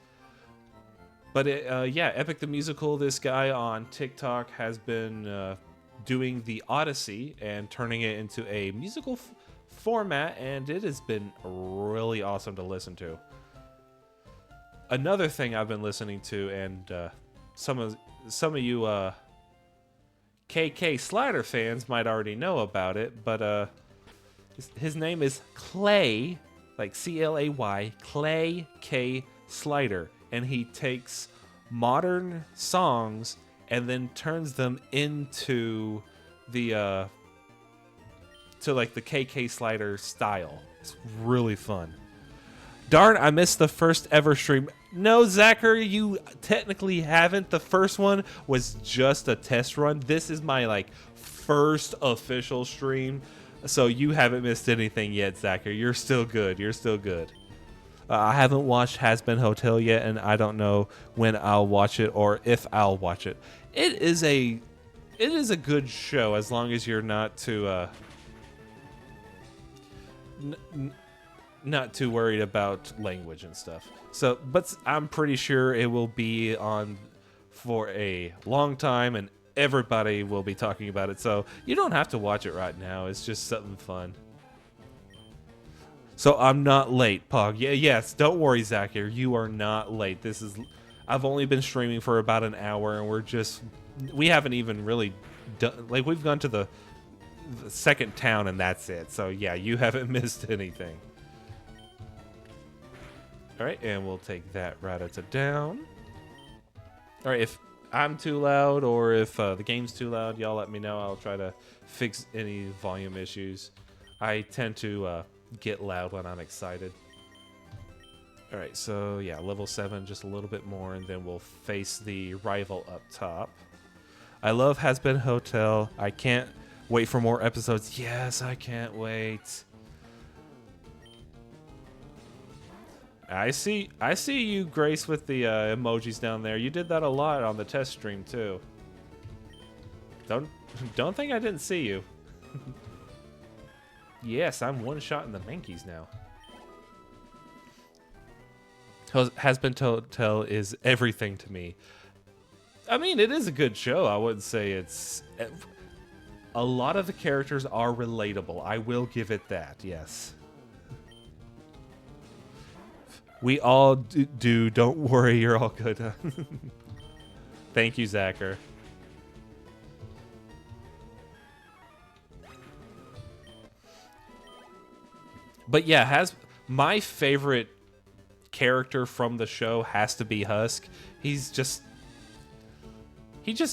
But yeah, Epic the Musical, this guy on TikTok has been doing the Odyssey and turning it into a musical format, and it has been really awesome to listen to. Another thing I've been listening to, and some of you KK Slider fans might already know about it, but his name is Clay, like Clay, Clay K Slider, and he takes modern songs and then turns them into the to like the KK Slider style. It's really fun. Darn, I missed the first ever stream. No, Zachary, you technically haven't. The first one was just a test run. This is my like first official stream, so you haven't missed anything yet, Zachary. You're still good. You're still good. I haven't watched Has Been Hotel yet, and I don't know when I'll watch it or if I'll watch it. It is a good show as long as you're not too not too worried about language and stuff. So, but I'm pretty sure it will be on for a long time, and everybody will be talking about it. So you don't have to watch it right now. It's just something fun. So I'm not late, Pog. Yeah, yes. Don't worry, Zachary. You are not late. I've only been streaming for about an hour, and we haven't even really done. Like, we've gone to the second town, and that's it. So yeah, you haven't missed anything. All right, and we'll take that Rattata down. All right, if I'm too loud or if the game's too loud, y'all let me know. I'll try to fix any volume issues. I tend to get loud when I'm excited. All right, so yeah, level 7, just a little bit more, and then we'll face the rival up top. I love Has Been Hotel. I can't wait for more episodes. Yes, I can't wait. I see you, Grace, with the emojis down there. You did that a lot on the test stream too. Don't think I didn't see you. Yes, I'm one shot in the Mankeys now. Has Been Hotel is everything to me. I mean, it is a good show. I wouldn't say it's... A lot of the characters are relatable. I will give it that, yes. We all do. Don't worry, you're all good. Thank you, Zachary. But yeah, my favorite character from the show has to be Husk. He just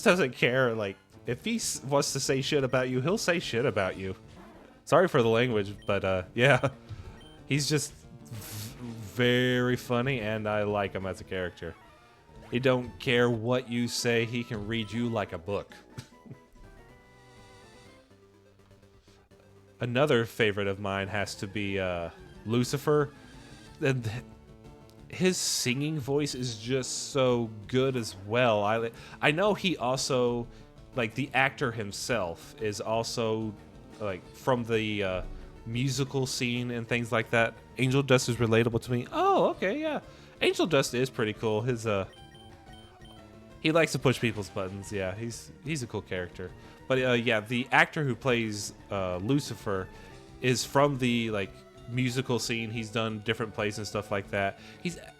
doesn't care. Like, if he wants to say shit about you, he'll say shit about you. Sorry for the language, but yeah, he's just very funny, and I like him as a character. He don't care what you say. He can read you like a book. Another favorite of mine has to be Lucifer. And his singing voice is just so good as well. I know he also, like, the actor himself is also like from the musical scene and things like that. Angel Dust is relatable to me. Oh, okay, yeah. Angel Dust is pretty cool. He likes to push people's buttons. Yeah, he's a cool character. But yeah, the actor who plays Lucifer is from the like musical scene. He's done different plays and stuff like that.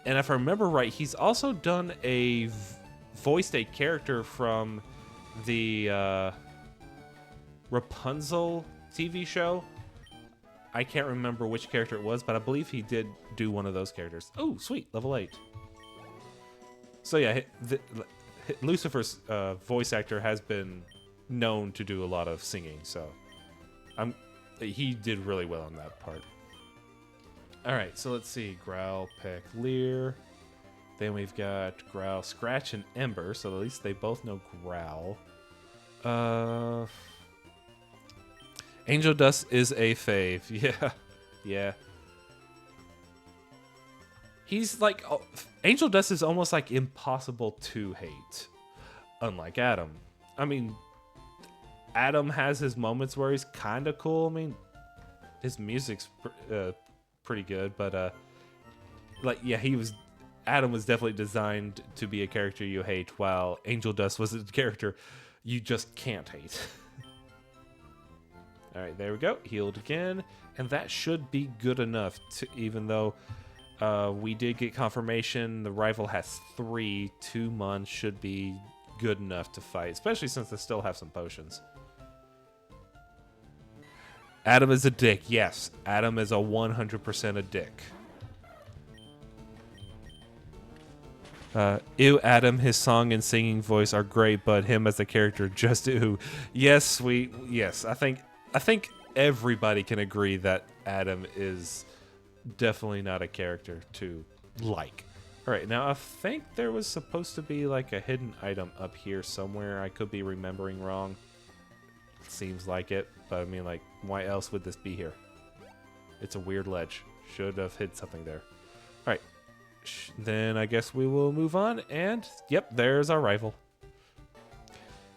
And if I remember right, he's also done voiced a character from the Rapunzel TV show. I can't remember which character it was, but I believe he did do one of those characters. Oh, sweet, level 8. So yeah, Lucifer's voice actor has been known to do a lot of singing, so he did really well on that part. All right, so let's see. Growl, Peck, Leer. Then we've got Growl, Scratch, and Ember, so at least they both know Growl. Angel Dust is a fave. Yeah. Yeah. He's like... Angel Dust is almost like impossible to hate. Unlike Adam. I mean, Adam has his moments where he's kind of cool. I mean, his music's pretty good, but like, yeah, Adam was definitely designed to be a character you hate, while Angel Dust was a character you just can't hate. All right, there we go. Healed again. And that should be good enough, to, even though we did get confirmation. The rival has 3. 2 months should be good enough to fight, especially since they still have some potions. Adam is a dick. Yes, Adam is a 100% a dick. Ew, Adam, his song and singing voice are great, but him as a character, just ew. Yes, I think everybody can agree that Adam is definitely not a character to like. All right, now I think there was supposed to be like a hidden item up here somewhere. I could be remembering wrong. Seems like it, but I mean, like, why else would this be here? It's a weird ledge. Should have hid something there. All right. Then I guess we will move on, and yep, there's our rival.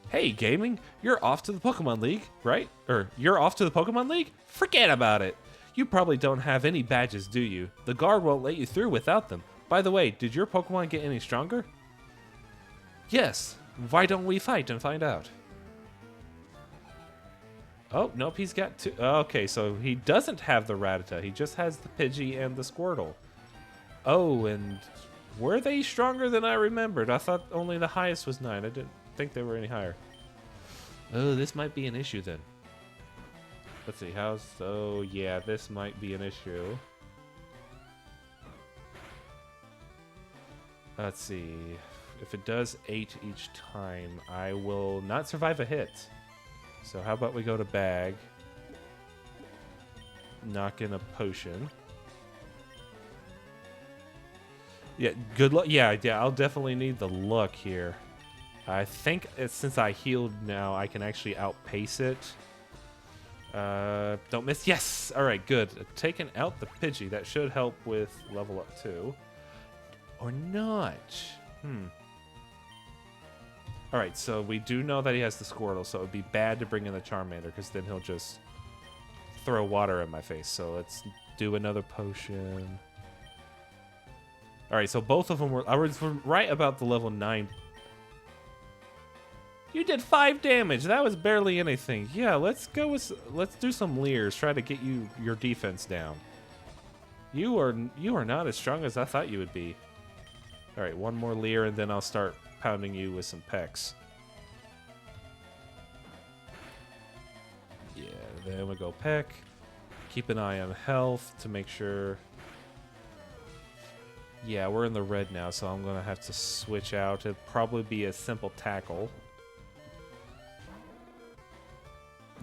Hey, gaming, you're off to the Pokemon League, right? Or you're off to the Pokemon League? Forget about it. You probably don't have any badges, do you? The guard won't let you through without them. By the way, did your Pokemon get any stronger? Yes. Why don't we fight and find out? Oh, nope, he's got 2. Okay, so he doesn't have the Rattata. He just has the Pidgey and the Squirtle. Oh, and were they stronger than I remembered? I thought only the highest was 9. I didn't think they were any higher. Oh, this might be an issue then. Let's see, oh yeah, this might be an issue. Let's see. If it does 8 each time, I will not survive a hit. So how about we go to bag. Knock in a potion. Yeah, good luck. Yeah, I'll definitely need the luck here. I think since I healed now, I can actually outpace it. Don't miss. Yes! Alright, good. Taking out the Pidgey. That should help with level up too. Or not. Alright, so we do know that he has the Squirtle, so it would be bad to bring in the Charmander, because then he'll just throw water in my face. So let's do another potion. Alright, so both of them were... I was right about the level 9. You did 5 damage. That was barely anything. Yeah, let's go with... Let's do some Leers. Try to get your defense down. You are not as strong as I thought you would be. Alright, one more Leer, and then I'll start pounding you with some Pecks. Yeah, then we go Peck. Keep an eye on health to make sure... Yeah, we're in the red now, so I'm going to have to switch out. It'd probably be a simple tackle.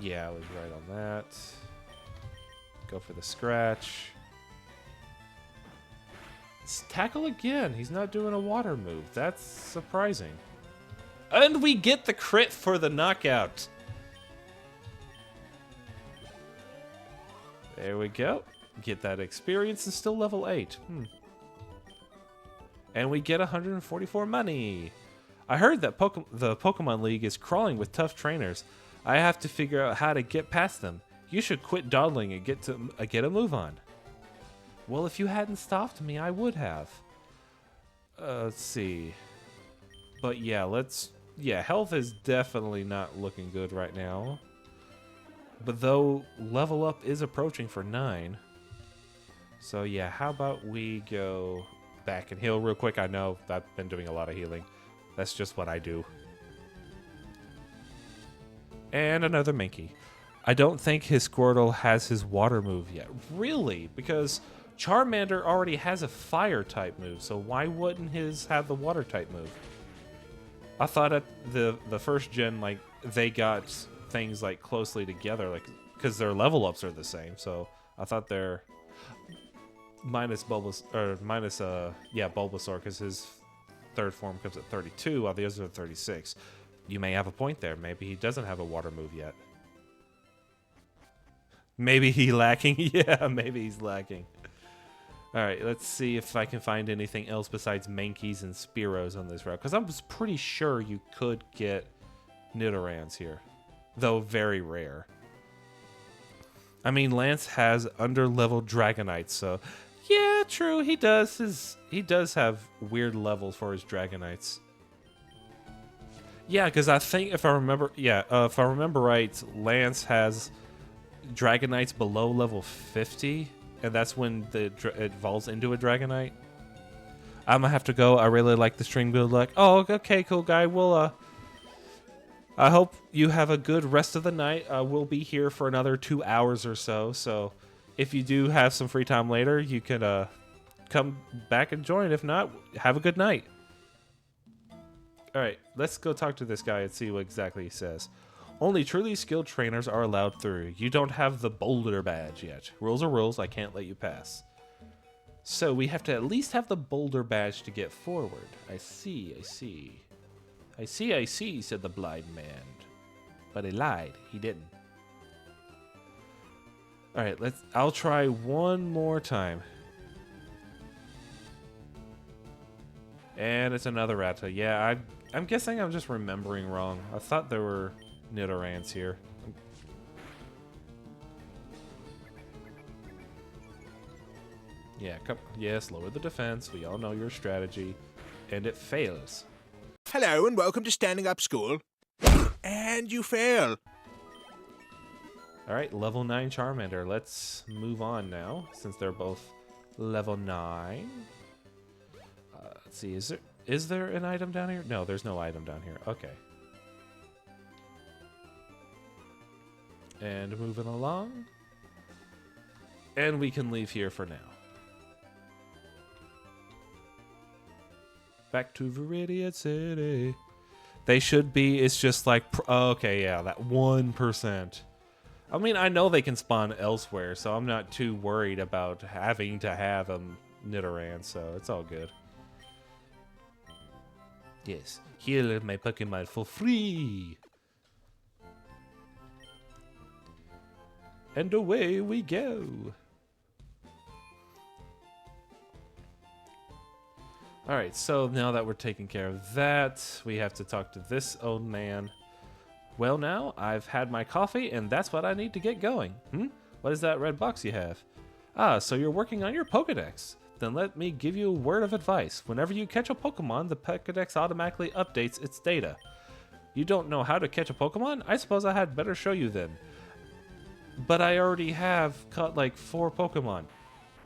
Yeah, I was right on that. Go for the scratch. Tackle again. He's not doing a water move. That's surprising. And we get the crit for the knockout. There we go. Get that experience and still level 8. And we get 144 money. I heard that the Pokemon League is crawling with tough trainers. I have to figure out how to get past them. You should quit dawdling and get a move on. Well, if you hadn't stopped me, I would have. Let's see. But yeah, health is definitely not looking good right now. But though level up is approaching for 9. So yeah, how about we go back and heal real quick? I know I've been doing a lot of healing. That's just what I do. And another Mankey. I don't think his Squirtle has his water move yet. Really? Because Charmander already has a fire type move, so why wouldn't his have the water type move? I thought at the first gen, like, they got things like closely together, like, because their level ups are the same. So I thought they're minus Bulbasaur, because his third form comes at 32, while the others are 36. You may have a point there. Maybe he doesn't have a water move yet. Maybe he's lacking. Yeah, maybe he's lacking. All right, let's see if I can find anything else besides Mankeys and Spearows on this route, because I was pretty sure you could get Nidorans here, though very rare. I mean, Lance has under-leveled Dragonites, so yeah, true. He does have weird levels for his Dragonites. Yeah, because I think if I remember right, Lance has Dragonites below level 50, and that's when it evolves into a Dragonite. I'm gonna have to go. I really like the string build. Like, oh, okay, cool guy. I hope you have a good rest of the night. We'll be here for another 2 hours or so. So if you do have some free time later, you can come back and join. If not, have a good night. All right, let's go talk to this guy and see what exactly he says. Only truly skilled trainers are allowed through. You don't have the boulder badge yet. Rules are rules. I can't let you pass. So we have to at least have the boulder badge to get forward. I see, said the blind man. But he lied. He didn't. All right, I'll try one more time. And it's another Rattata. Yeah, I'm guessing I'm just remembering wrong. I thought there were Nidorans here. Yeah, yes, lower the defense. We all know your strategy. And it fails. Hello and welcome to Standing Up School. And you fail. Alright, level 9 Charmander. Let's move on now, since they're both level 9. Let's see, is there an item down here? No, there's no item down here. Okay. And moving along. And we can leave here for now. Back to Viridian City. They should be, it's just like, okay, yeah, that 1%. I mean, I know they can spawn elsewhere, so I'm not too worried about having to have a Nidoran, so it's all good. Yes, heal my Pokemon for free. And away we go. Alright, so now that we're taking care of that, we have to talk to this old man. Well now, I've had my coffee and that's what I need to get going. What is that red box you have? Ah, so you're working on your Pokedex. Then let me give you a word of advice. Whenever you catch a Pokemon, the Pokedex automatically updates its data. You don't know how to catch a Pokemon? I suppose I had better show you then. But I already have caught like 4 Pokemon.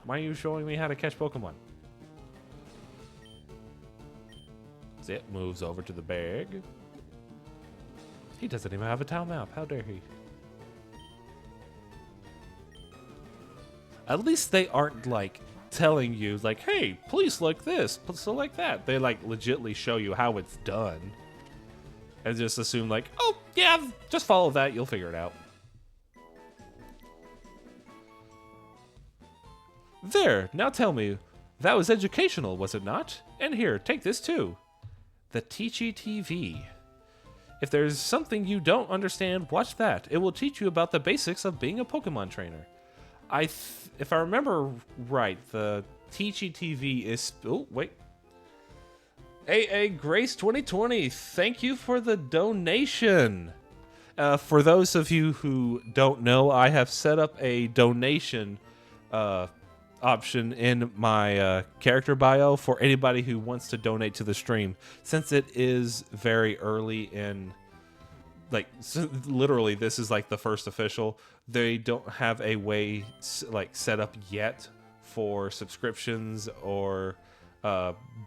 Why are you showing me how to catch Pokemon? It moves over to the bag. He doesn't even have a town map. How dare he? At least they aren't like telling you like, hey, please select this, select that. They like legitly show you how it's done. And just assume like, oh yeah, just follow that, you'll figure it out. There, now tell me, that was educational, was it not? And here, take this too. The Teachy TV. If there's something you don't understand, watch that. It will teach you about the basics of being a Pokemon trainer. If I remember right, the Teachy TV is... Oh, wait. AA Grace 2020, thank you for the donation. For those of you who don't know, I have set up a donation option in my character bio for anybody who wants to donate to the stream, since it is very early in, like, literally this is like the first official. They don't have a way like set up yet for subscriptions or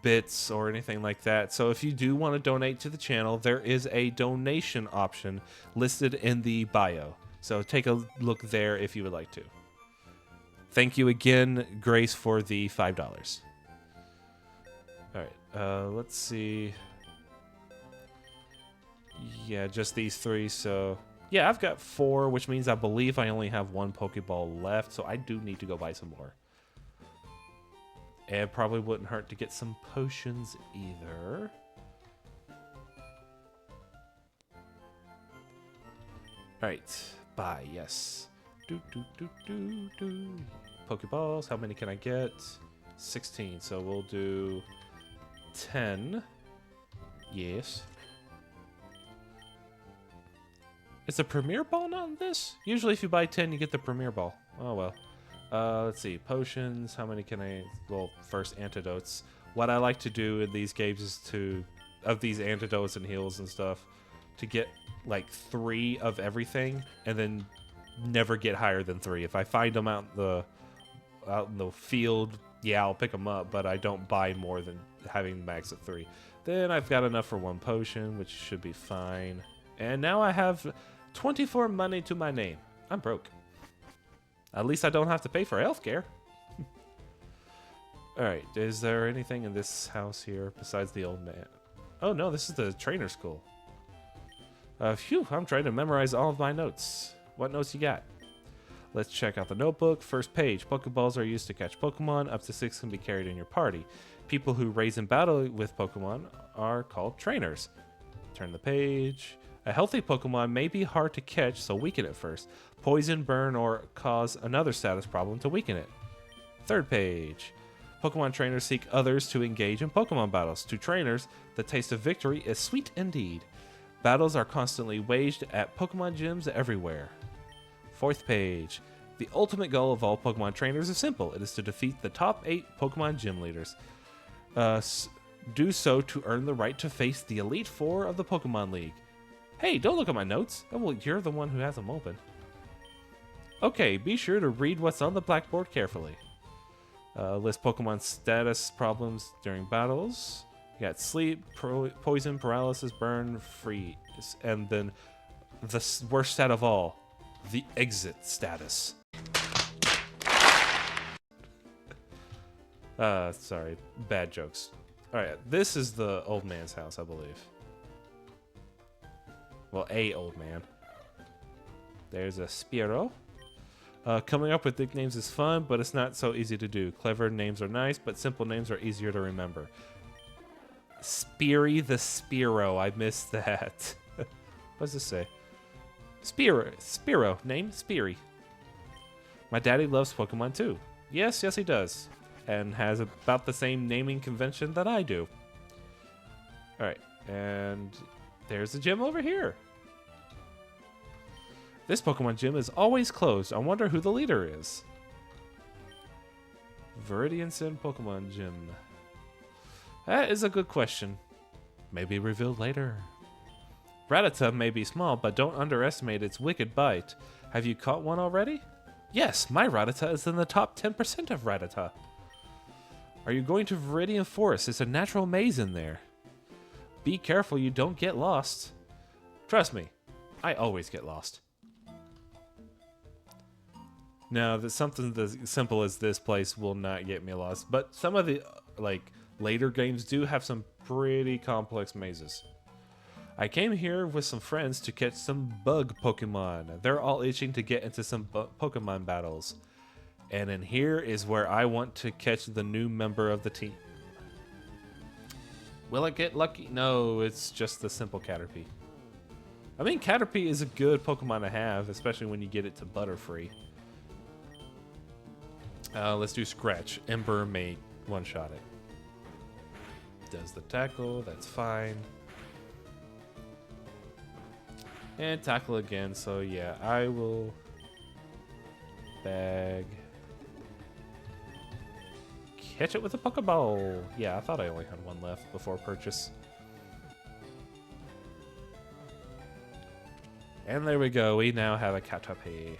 bits or anything like that. So if you do want to donate to the channel, there is a donation option listed in the bio, so take a look there if you would like to. Thank you again, Grace, for the $5. Alright, let's see. Yeah, just these 3, so... Yeah, I've got 4, which means I believe I only have 1 Pokeball left, so I do need to go buy some more. And probably wouldn't hurt to get some potions either. Alright, buy, yes. Pokeballs, how many can I get? 16, so we'll do 10. Yes. Is the Premier Ball not in this? Usually if you buy 10, you get the Premier Ball. Oh well. Let's see, potions, how many can I... Well, first, antidotes. What I like to do in these games is of these antidotes and heals and stuff, to get like 3 of everything, and then never get higher than 3. If I find them out in the field, yeah, I'll pick them up, but I don't buy more than having max at 3. Then I've got enough for 1 potion, which should be fine. And now I have 24 money to my name. I'm broke. At least I don't have to pay for healthcare. Alright, is there anything in this house here besides the old man? Oh no, this is the trainer school. Phew, I'm trying to memorize all of my notes. What notes you got? Let's check out the notebook. First page, Pokeballs are used to catch Pokemon. Up to 6 can be carried in your party. People who raise and battle with Pokemon are called trainers. Turn the page. A healthy Pokemon may be hard to catch, so weaken it first. Poison, burn, or cause another status problem to weaken it. Third page. Pokemon trainers seek others to engage in Pokemon battles. To trainers, the taste of victory is sweet indeed. Battles are constantly waged at Pokemon gyms everywhere. Fourth page. The ultimate goal of all Pokemon trainers is simple. It is to defeat the top 8 Pokemon gym leaders. Do so to earn the right to face the Elite Four of the Pokemon League. Hey, don't look at my notes. Oh, well, you're the one who has them open. Okay, be sure to read what's on the blackboard carefully. List Pokemon status problems during battles. You got sleep, poison, paralysis, burn, freeze, and then the worst stat of all, the exit status. Sorry, bad jokes. Alright, this is the old man's house, I believe. Well, a old man. There's a Spearow. Coming up with nicknames is fun, but it's not so easy to do. Clever names are nice, but simple names are easier to remember. Speary the Spearow. I missed that. What does this say? Spearow. Name Speary. My daddy loves Pokemon too. Yes, he does. And has about the same naming convention that I do. Alright, and there's the gym over here. This Pokemon gym is always closed. I wonder who the leader is. Viridian Sin Pokemon Gym. That is a good question. Maybe revealed later. Rattata may be small, but don't underestimate its wicked bite. Have you caught one already? Yes, my Rattata is in the top 10% of Rattata. Are you going to Viridian Forest? It's a natural maze in there. Be careful you don't get lost. Trust me, I always get lost. Now, something as simple as this place will not get me lost, but some of the later games do have some pretty complex mazes. I came here with some friends to catch some bug Pokemon. They're all itching to get into some Pokemon battles. And in here is where I want to catch the new member of the team. Will I get lucky? No, it's just the simple Caterpie. I mean, Caterpie is a good Pokemon to have, especially when you get it to Butterfree. Let's do Scratch. Ember may one-shot it. Does the tackle, that's fine. And tackle again, so yeah, I will bag. Catch it with a Pokeball. Yeah, I thought I only had one left before purchase. And there we go, we now have a Caterpie.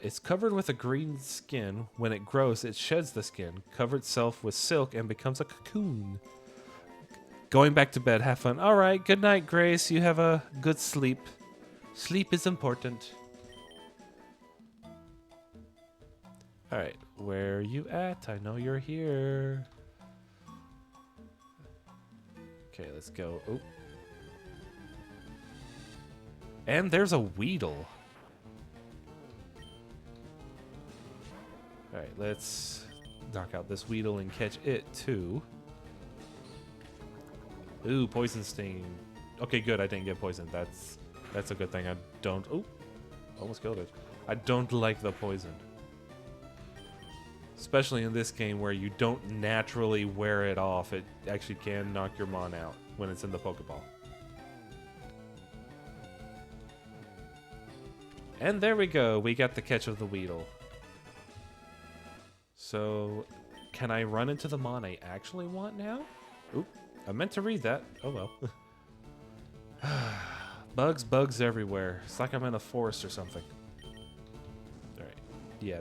It's covered with a green skin. When it grows, it sheds the skin, covers itself with silk, and becomes a cocoon. Going back to bed, have fun. All right, good night, Grace. You have a good sleep. Sleep is important. All right, where are you at? I know you're here. Okay, let's go. Oh. And there's a Weedle. Alright, let's knock out this Weedle and catch it too. Ooh, Poison Sting. Okay, good, I didn't get poisoned. That's a good thing. I don't... Oh, almost killed it. I don't like the poison. Especially in this game where you don't naturally wear it off. It actually can knock your Mon out when it's in the Pokeball. And there we go. We got the catch of the Weedle. So, can I run into the Mon I actually want now? Oop, I meant to read that. Oh well. Bugs everywhere. It's like I'm in a forest or something. All right. Yeah,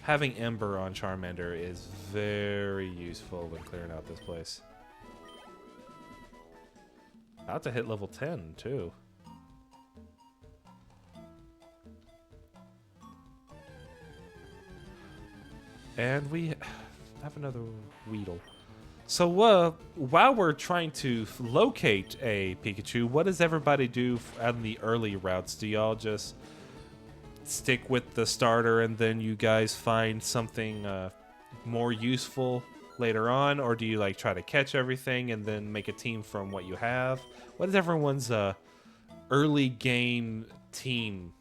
having Ember on Charmander is very useful when clearing out this place. About to hit level 10, too. And we have another Weedle. So while we're trying to locate a Pikachu, what does everybody do on the early routes? Do y'all just stick with the starter and then you guys find something more useful later on? Or do you like try to catch everything and then make a team from what you have? What is everyone's early game team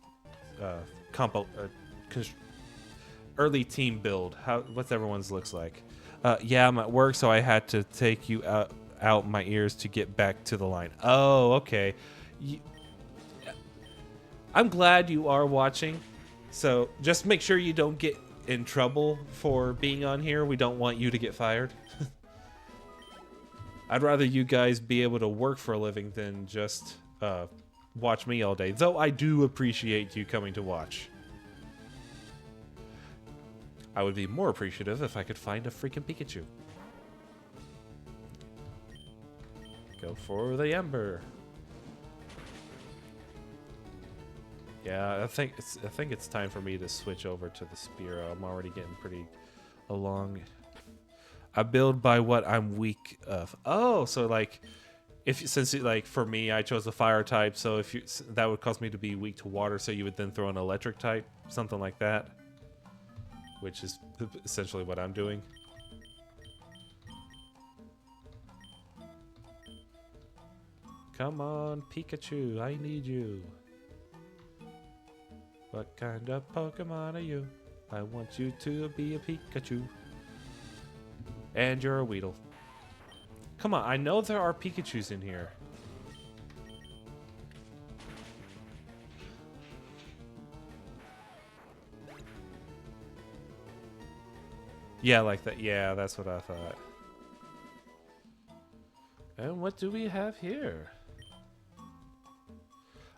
early team build? What's everyone's looks like? Yeah, I'm at work, so I had to take you out my ears to get back to the line. Oh, okay. I'm glad you are watching. So just make sure you don't get in trouble for being on here. We don't want you to get fired. I'd rather you guys be able to work for a living than just watch me all day. Though I do appreciate you coming to watch. I would be more appreciative if I could find a freaking Pikachu. Go for the Ember. Yeah, I think it's time for me to switch over to the Spearow. I'm already getting pretty along. I build by what I'm weak of. Oh, so like, for me, I chose the fire type, so that would cause me to be weak to water, so you would then throw an electric type, something like that. Which is essentially what I'm doing. Come on, Pikachu, I need you. What kind of Pokemon are you? I want you to be a Pikachu. And you're a Weedle. Come on, I know there are Pikachus in here. Yeah, like that. Yeah, that's what I thought. And what do we have here?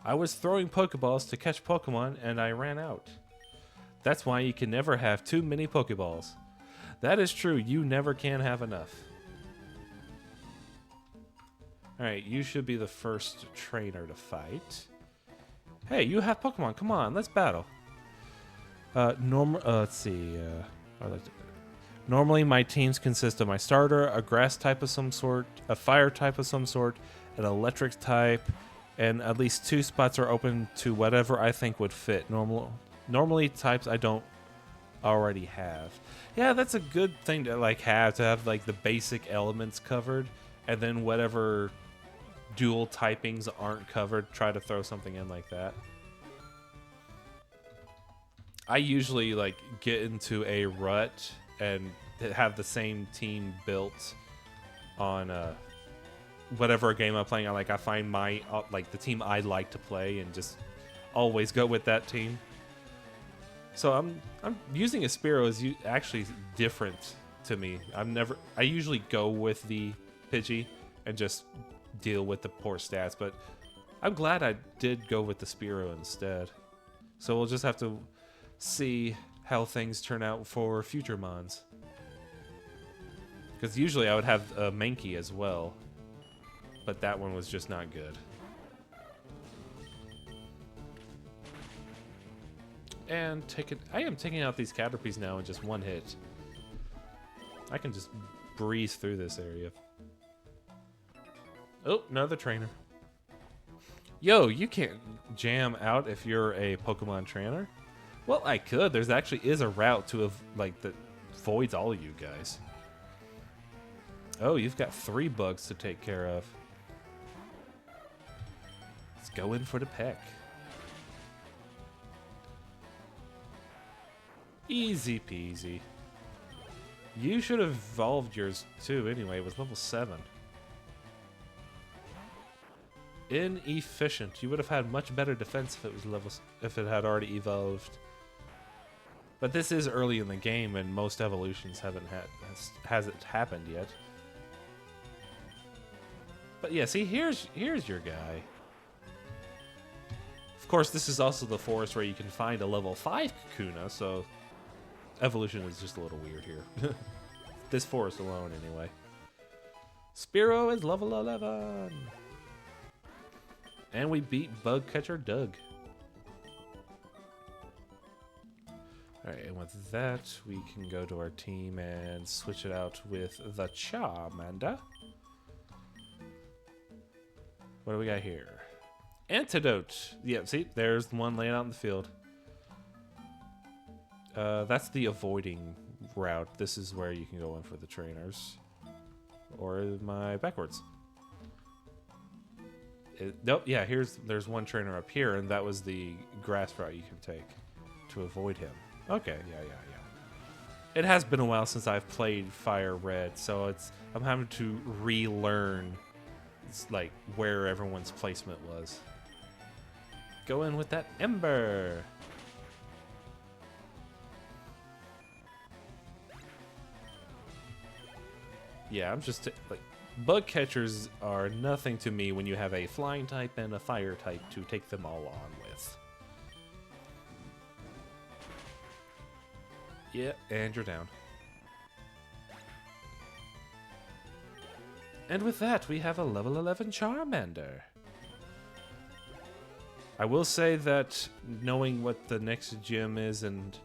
I was throwing Pokeballs to catch Pokemon and I ran out. That's why you can never have too many Pokeballs. That is true, you never can have enough. Alright, you should be the first trainer to fight. Hey, you have Pokemon, come on, let's battle. Let's see, normally, my teams consist of my starter, a grass type of some sort, a fire type of some sort, an electric type, and at least 2 spots are open to whatever I think would fit. Normally, types I don't already have. Yeah, that's a good thing to have like the basic elements covered, and then whatever dual typings aren't covered, try to throw something in like that. I usually like get into a rut and have the same team built on whatever game I'm playing. I find my the team I like to play and just always go with that team. So I'm using a Spearow is actually different to me. I usually go with the Pidgey and just deal with the poor stats, but I'm glad I did go with the Spearow instead. So we'll just have to see how things turn out for future mons. Because usually I would have a Mankey as well, but that one was just not good. And I am taking out these Caterpies now in just one hit. I can just breeze through this area. Oh, another trainer. Yo, you can't jam out if you're a Pokemon trainer. Well, I could. There's actually is a route to that voids all of you guys. Oh, you've got 3 bugs to take care of. Let's go in for the peck. Easy peasy. You should have evolved yours too anyway. It was level 7. Inefficient. You would have had much better defense if it had already evolved. But this is early in the game, and most evolutions hasn't happened yet. But yeah, see, here's your guy. Of course, this is also the forest where you can find a level 5 Kakuna, so evolution is just a little weird here. This forest alone, anyway. Spearow is level 11. And we beat Bug Catcher Doug. Alright, and with that, we can go to our team and switch it out with the Charmander. What do we got here? Antidote. Yeah, see, there's the one laying out in the field. That's the avoiding route. This is where you can go in for the trainers. Or am I backwards? Nope, yeah, there's one trainer up here, and that was the grass route you can take to avoid him. Okay, yeah. It has been a while since I've played FireRed, so I'm having to relearn like where everyone's placement was. Go in with that Ember. Yeah, I'm just like bug catchers are nothing to me when you have a flying type and a fire type to take them all on with. Yeah, and you're down. And with that, we have a level 11 Charmander. I will say that knowing what the next gym is and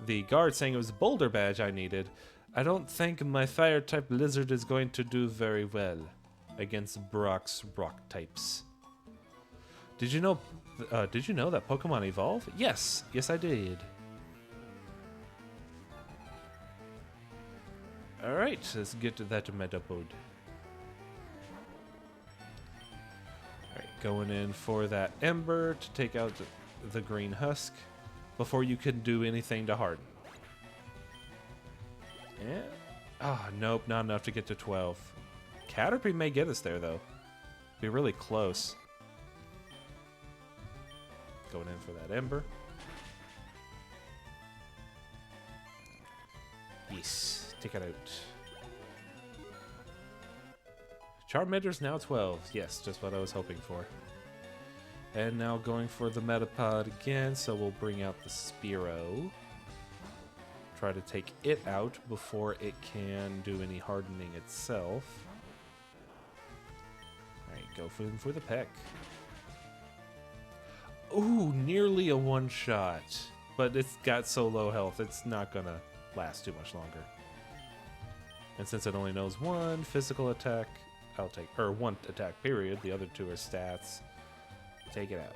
the guard saying it was a Boulder badge I needed, I don't think my fire type lizard is going to do very well against Brock's rock types. Did you know that Pokemon evolve? Yes, I did. Alright, let's get to that Metapod. Alright, going in for that Ember to take out the green husk before you can do anything to harden. Yeah. Ah, nope, not enough to get to 12. Caterpie may get us there, though. Be really close. Going in for that Ember. Yes. Take it out. Charmander's now 12. Yes, just what I was hoping for. And now going for the Metapod again, so we'll bring out the Spearow. Try to take it out before it can do any hardening itself. Alright, go for the peck. Ooh, nearly a one-shot. But it's got so low health, it's not gonna last too much longer. And since it only knows one physical attack, I'll take, or one attack period, the other two are stats. Take it out.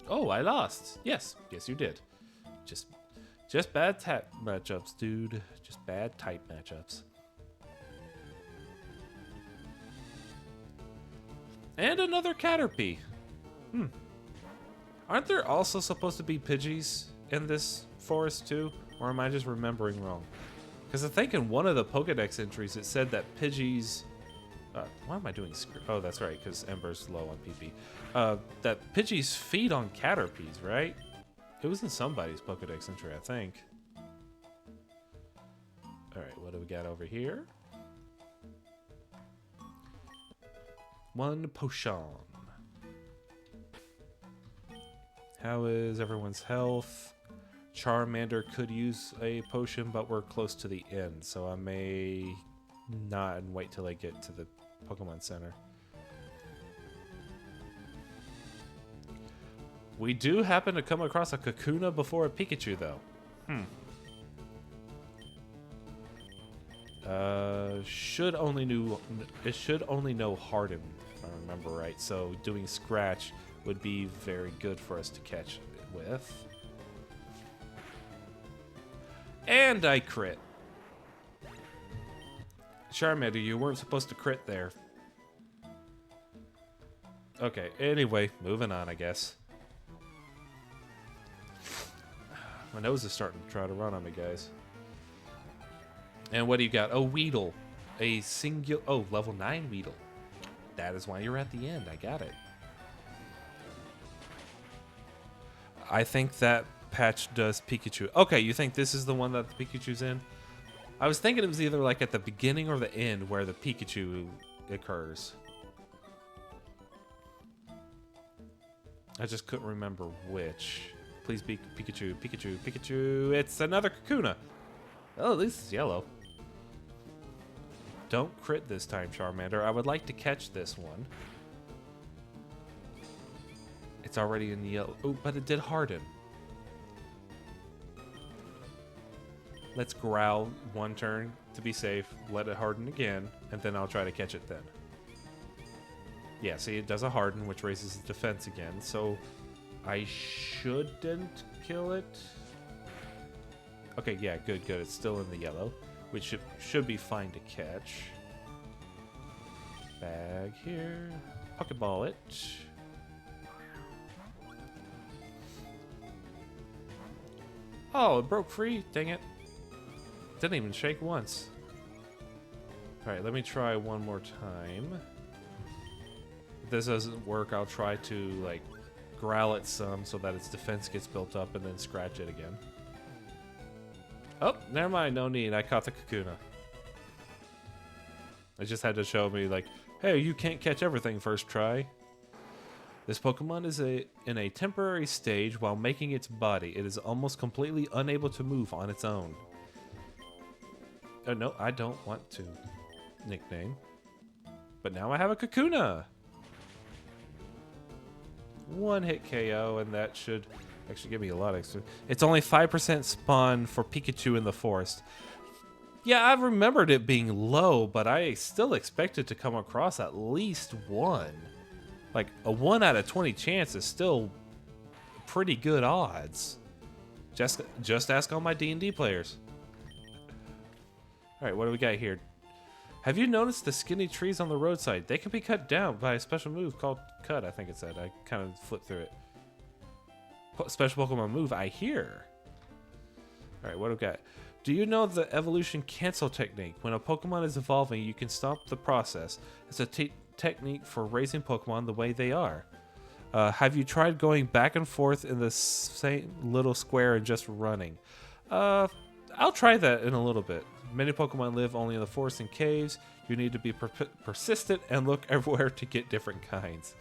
Oh, I lost. Yes, you did. Just bad type matchups, dude. Just bad type matchups. And another Caterpie. Aren't there also supposed to be Pidgeys in this forest too? Or am I just remembering wrong? Because I think in one of the Pokedex entries it said that Pidgeys... why am I doing... Oh, that's right, because Ember's low on PP. That Pidgeys feed on Caterpies, right? It was in somebody's Pokedex entry, I think. Alright, what do we got over here? One potion. How is everyone's health? Charmander could use a potion, but we're close to the end, so I may not and wait till I get to the Pokemon Center. We do happen to come across a Kakuna before a Pikachu, though. It should only know Harden, if I remember right. So doing Scratch would be very good for us to catch it with. And I crit. Charmander, you weren't supposed to crit there. Okay, anyway, moving on, I guess. My nose is starting to try to run on me, guys. And what do you got? Oh, Weedle. A singular... Oh, level 9 Weedle. That is why you're at the end. I got it. I think that patch does Pikachu. Okay, you think this is the one that the Pikachu's in? I was thinking it was either like at the beginning or the end where the Pikachu occurs. I just couldn't remember which. Please be Pikachu, Pikachu, Pikachu. It's another Kakuna. Oh, at least it's yellow. Don't crit this time, Charmander. I would like to catch this one. It's already in yellow. Oh, but it did harden. Let's growl one turn to be safe. Let it harden again, and then I'll try to catch it then. Yeah, see, it does a harden, which raises the defense again. So I shouldn't kill it. Okay, yeah, good, good. It's still in the yellow, which should be fine to catch. Bag here. Pokeball it. Oh, it broke free. Dang it. Didn't even shake once. Alright, let me try one more time. If this doesn't work, I'll try to, like, growl it some so that its defense gets built up and then scratch it again. Oh, never mind. No need. I caught the Kakuna. It just had to show me, like, hey, you can't catch everything first try. This Pokemon is in a temporary stage while making its body. It is almost completely unable to move on its own. Oh, no, I don't want to nickname. But now I have a Kakuna. One hit KO, and that should actually give me a lot extra. It's only 5% spawn for Pikachu in the forest. Yeah, I remembered it being low, but I still expected to come across at least one. Like, a 1 out of 20 chance is still pretty good odds. Just ask all my D&D players. Alright, what do we got here? Have you noticed the skinny trees on the roadside? They can be cut down by a special move called Cut, I think it said. I kind of flipped through it. Special Pokemon move, I hear. Alright, what do we got? Do you know the evolution cancel technique? When a Pokemon is evolving, you can stop the process. It's a technique for raising Pokemon the way they are. Have you tried going back and forth in the same little square and just running? I'll try that in a little bit. Many Pokemon live only in the forest and caves. You need to be persistent and look everywhere to get different kinds.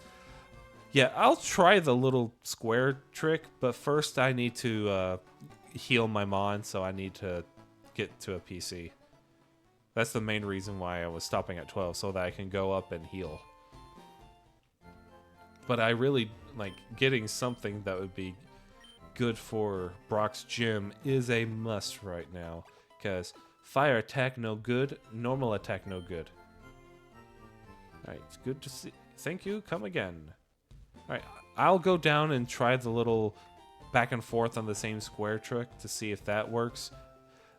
Yeah, I'll try the little square trick, but first I need to heal my Mon, so I need to get to a PC. That's the main reason why I was stopping at 12, so that I can go up and heal. But I really, like, getting something that would be good for Brock's gym is a must right now, because fire attack no good, normal attack no good. Alright, it's good to see. Thank you, come again. Alright, I'll go down and try the little back and forth on the same square trick to see if that works.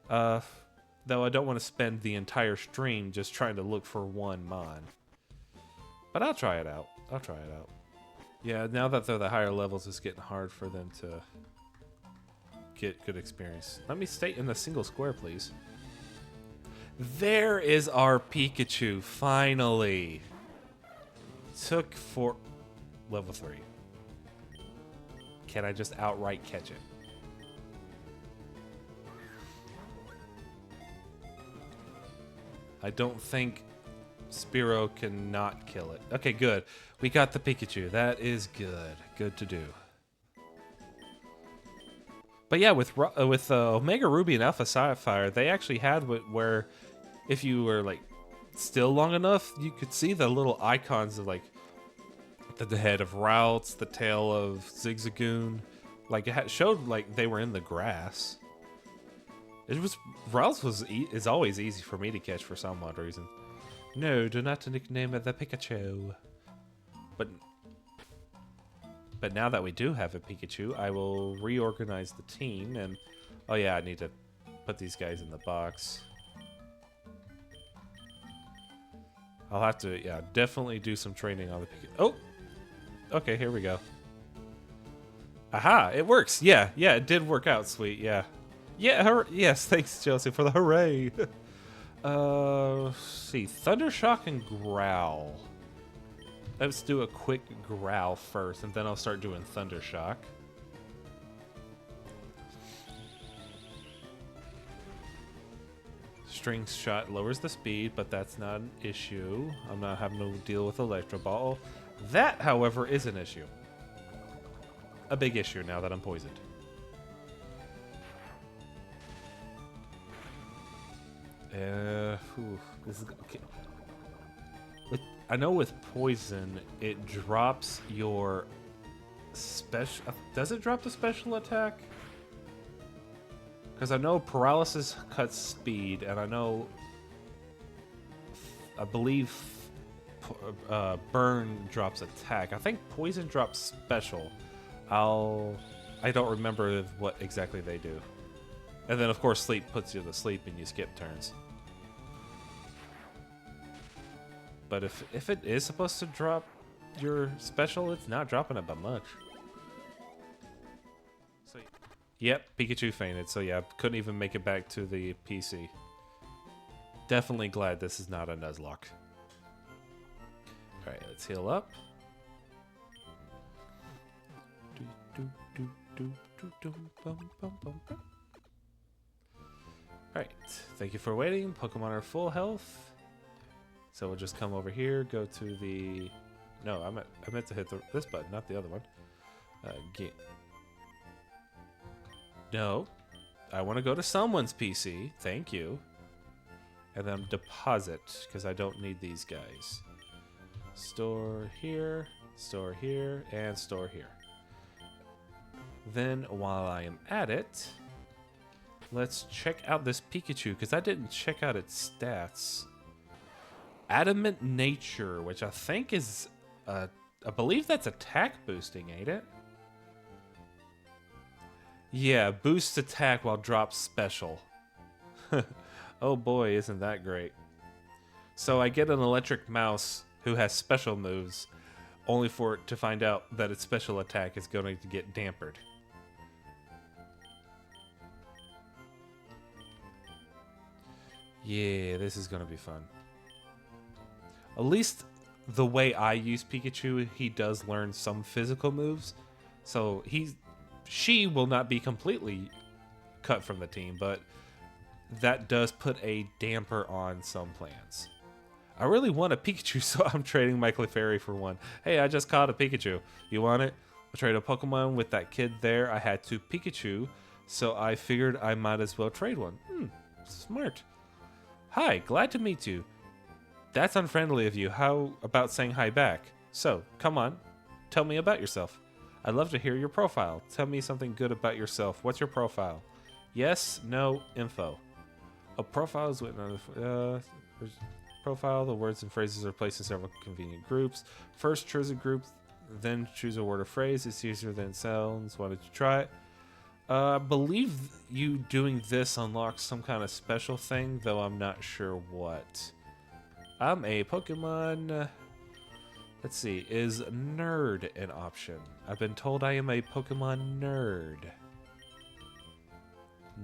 Though I don't want to spend the entire stream just trying to look for one Mon. But I'll try it out. I'll try it out. Yeah, now that they're the higher levels, it's getting hard for them to get good experience. Let me stay in the single square, please. There is our Pikachu, finally. Took for level 3. Can I just outright catch it? I don't think Spearow cannot kill it. Okay, good. We got the Pikachu. That is good. Good to do. But yeah, with Omega Ruby and Alpha Sapphire, they actually had where if you were like still long enough, you could see the little icons of like the head of Routes, the tail of Zigzagoon. Like it showed like they were in the grass. It was Routes is always easy for me to catch for some odd reason. No, do not nickname it the Pikachu. But now that we do have a Pikachu, I will reorganize the team and oh yeah, I need to put these guys in the box. I'll have to, yeah, definitely do some training on the Pikachu. Oh! Okay, here we go. Aha! It works! Yeah, it did work out, sweet, yeah. Yeah, yes, thanks, Chelsea, for the hooray! Let's see, Thundershock and Growl. Let's do a quick Growl first, and then I'll start doing Thundershock. String Shot lowers the speed, but that's not an issue. I'm not having to deal with Electro Ball. That, however, is an issue. a big issue now that I'm poisoned. This is okay. I know with poison, it drops your special. Does it drop the special attack? Because I know paralysis cuts speed, and I believe burn drops attack. I think poison drops special. I don't remember what exactly they do. And then of course sleep puts you to sleep and you skip turns. But if it is supposed to drop your special, it's not dropping it by much. So, yep, Pikachu fainted. So yeah, couldn't even make it back to the PC. Definitely glad this is not a Nuzlocke. Alright, let's heal up. Alright, thank you for waiting. Pokemon are full health. So we'll just come over here, go to the... No, I meant to hit this button, not the other one. No, I want to go to someone's PC. Thank you. And then deposit, because I don't need these guys. Store here, and store here. Then, while I am at it, let's check out this Pikachu, because I didn't check out its stats. Adamant Nature, which I think is, I believe that's attack boosting, ain't it? Yeah, boosts attack while drops special. Oh boy, isn't that great. So I get an electric mouse who has special moves, only for it to find out that its special attack is going to get dampered. Yeah, this is going to be fun. At least the way I use Pikachu, he does learn some physical moves. So she will not be completely cut from the team, but that does put a damper on some plans. I really want a Pikachu, so I'm trading my Clefairy for one. Hey, I just caught a Pikachu. You want it? I trade a Pokemon with that kid there. I had 2 Pikachu, so I figured I might as well trade one. Smart. Hi, glad to meet you. That's unfriendly of you. How about saying hi back? So, come on. Tell me about yourself. I'd love to hear your profile. Tell me something good about yourself. What's your profile? Yes, no, info. A profile is written on profile. The words and phrases are placed in several convenient groups. First, choose a group, then choose a word or phrase. It's easier than it sounds. Why don't you try it? I believe you doing this unlocks some kind of special thing, though I'm not sure what. I'm a Pokemon... Let's see, is nerd an option? I've been told I am a Pokemon nerd.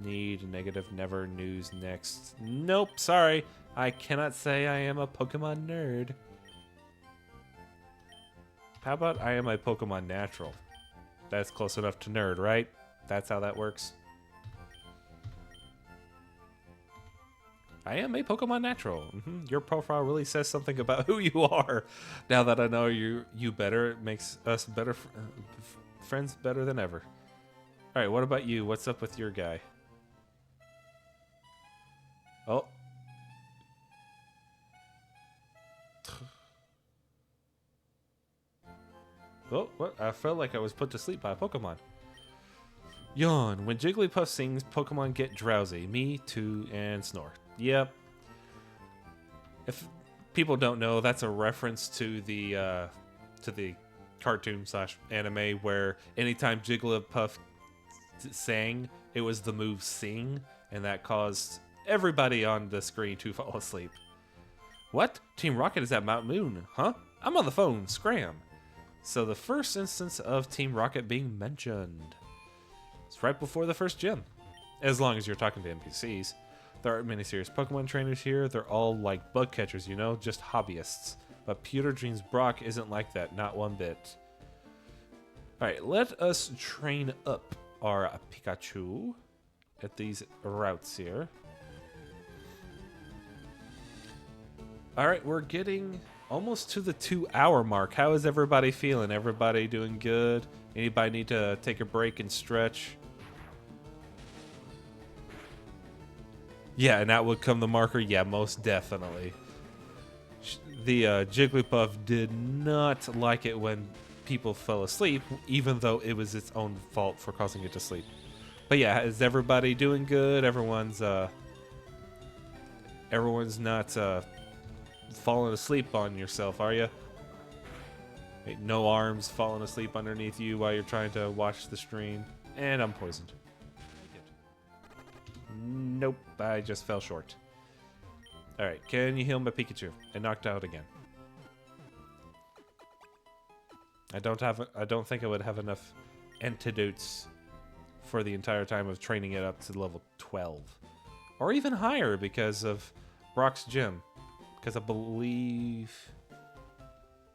Need, negative, never, news, next. Nope, sorry. I cannot say I am a Pokemon nerd. How about I am a Pokemon natural? That's close enough to nerd, right? That's how that works. I am a Pokemon natural. Your profile really says something about who you are. Now that I know you better, it makes us better friends better than ever. All right, what about you? What's up with your guy? Oh. Oh, what? I felt like I was put to sleep by a Pokemon. Yawn. When Jigglypuff sings, Pokemon get drowsy. Me, too, and snore. Yep. If people don't know, that's a reference to the cartoon / anime where anytime Jigglypuff sang, it was the move sing, and that caused everybody on the screen to fall asleep. What? Team Rocket is at Mount Moon, huh? I'm on the phone. Scram. So the first instance of Team Rocket being mentioned. It's right before the first gym. As long as you're talking to NPCs. There aren't many serious Pokemon trainers here. They're all like bug catchers, you know, just hobbyists. But Pewter Dreams Brock isn't like that, not one bit. Alright, let us train up our Pikachu at these routes here. Alright, we're getting almost to the 2-hour mark. How is everybody feeling? Everybody doing good? Anybody need to take a break and stretch? Yeah, and that would come the marker. Yeah, most definitely. The Jigglypuff did not like it when people fell asleep, even though it was its own fault for causing it to sleep. But yeah, is everybody doing good? Everyone's not falling asleep on yourself, are you? Hey, no arms falling asleep underneath you while you're trying to watch the stream. And I'm poisoned. Nope, I just fell short. Alright, can you heal my Pikachu? I knocked out again. I don't think I would have enough antidotes for the entire time of training it up to level 12. Or even higher because of Brock's gym. Because I believe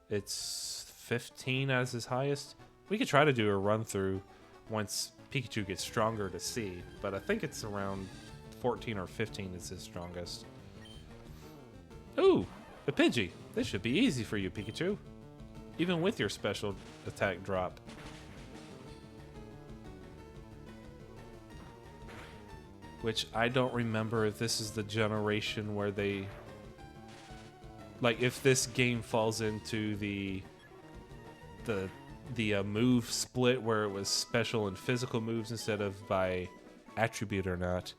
it's 15 as his highest. We could try to do a run through once Pikachu gets stronger to see, but I think it's around 14 or 15 is his strongest. Ooh, a Pidgey. This should be easy for you, Pikachu. Even with your special attack drop. Which I don't remember if this is the generation where they... Like, if this game falls into the move split where it was special and physical moves instead of by attribute or not.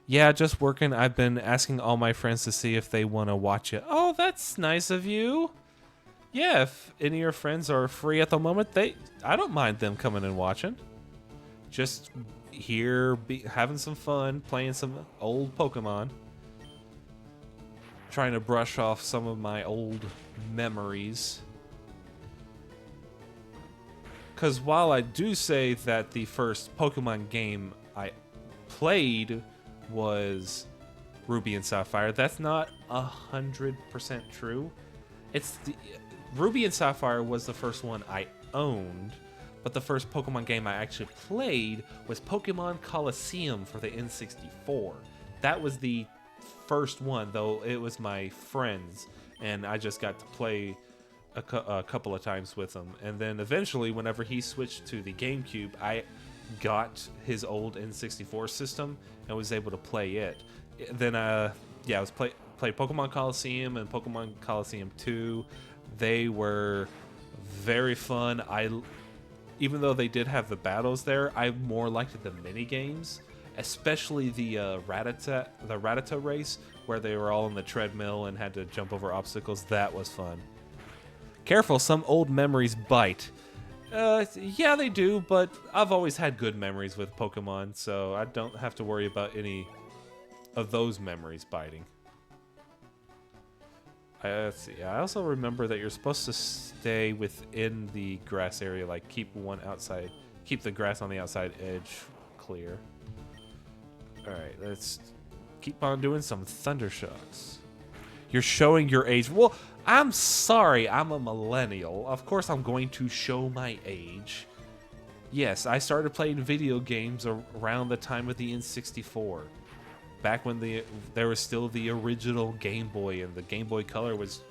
Yeah, just working. I've been asking all my friends to see if they want to watch it. Oh, that's nice of you. Yeah, if any of your friends are free at the moment, I don't mind them coming and watching. Just here, having some fun, playing some old Pokemon. Trying to brush off some of my old memories. Because while I do say that the first Pokemon game I played was Ruby and Sapphire, that's not 100% true. Ruby and Sapphire was the first one I owned, but the first Pokemon game I actually played was Pokemon Coliseum for the N64. That was the first one, though it was my friend's, and I just got to play a couple of times with him. And then eventually, whenever he switched to the GameCube, I got his old N64 system and was able to play it. Then I was played Pokemon Coliseum and Pokemon Coliseum 2. They were very fun. Even though they did have the battles there, I more liked the mini games, especially the Rattata race where they were all on the treadmill and had to jump over obstacles. That was fun. Careful, some old memories bite. Yeah, they do, but I've always had good memories with Pokemon, so I don't have to worry about any of those memories biting. Let's see. I also remember that you're supposed to stay within the grass area, like keep the grass on the outside edge clear. Alright, let's keep on doing some Thunder Shocks. You're showing your age. Well, I'm sorry, I'm a millennial. Of course I'm going to show my age. Yes, I started playing video games around the time of the N64. Back when there was still the original Game Boy, and the Game Boy Color was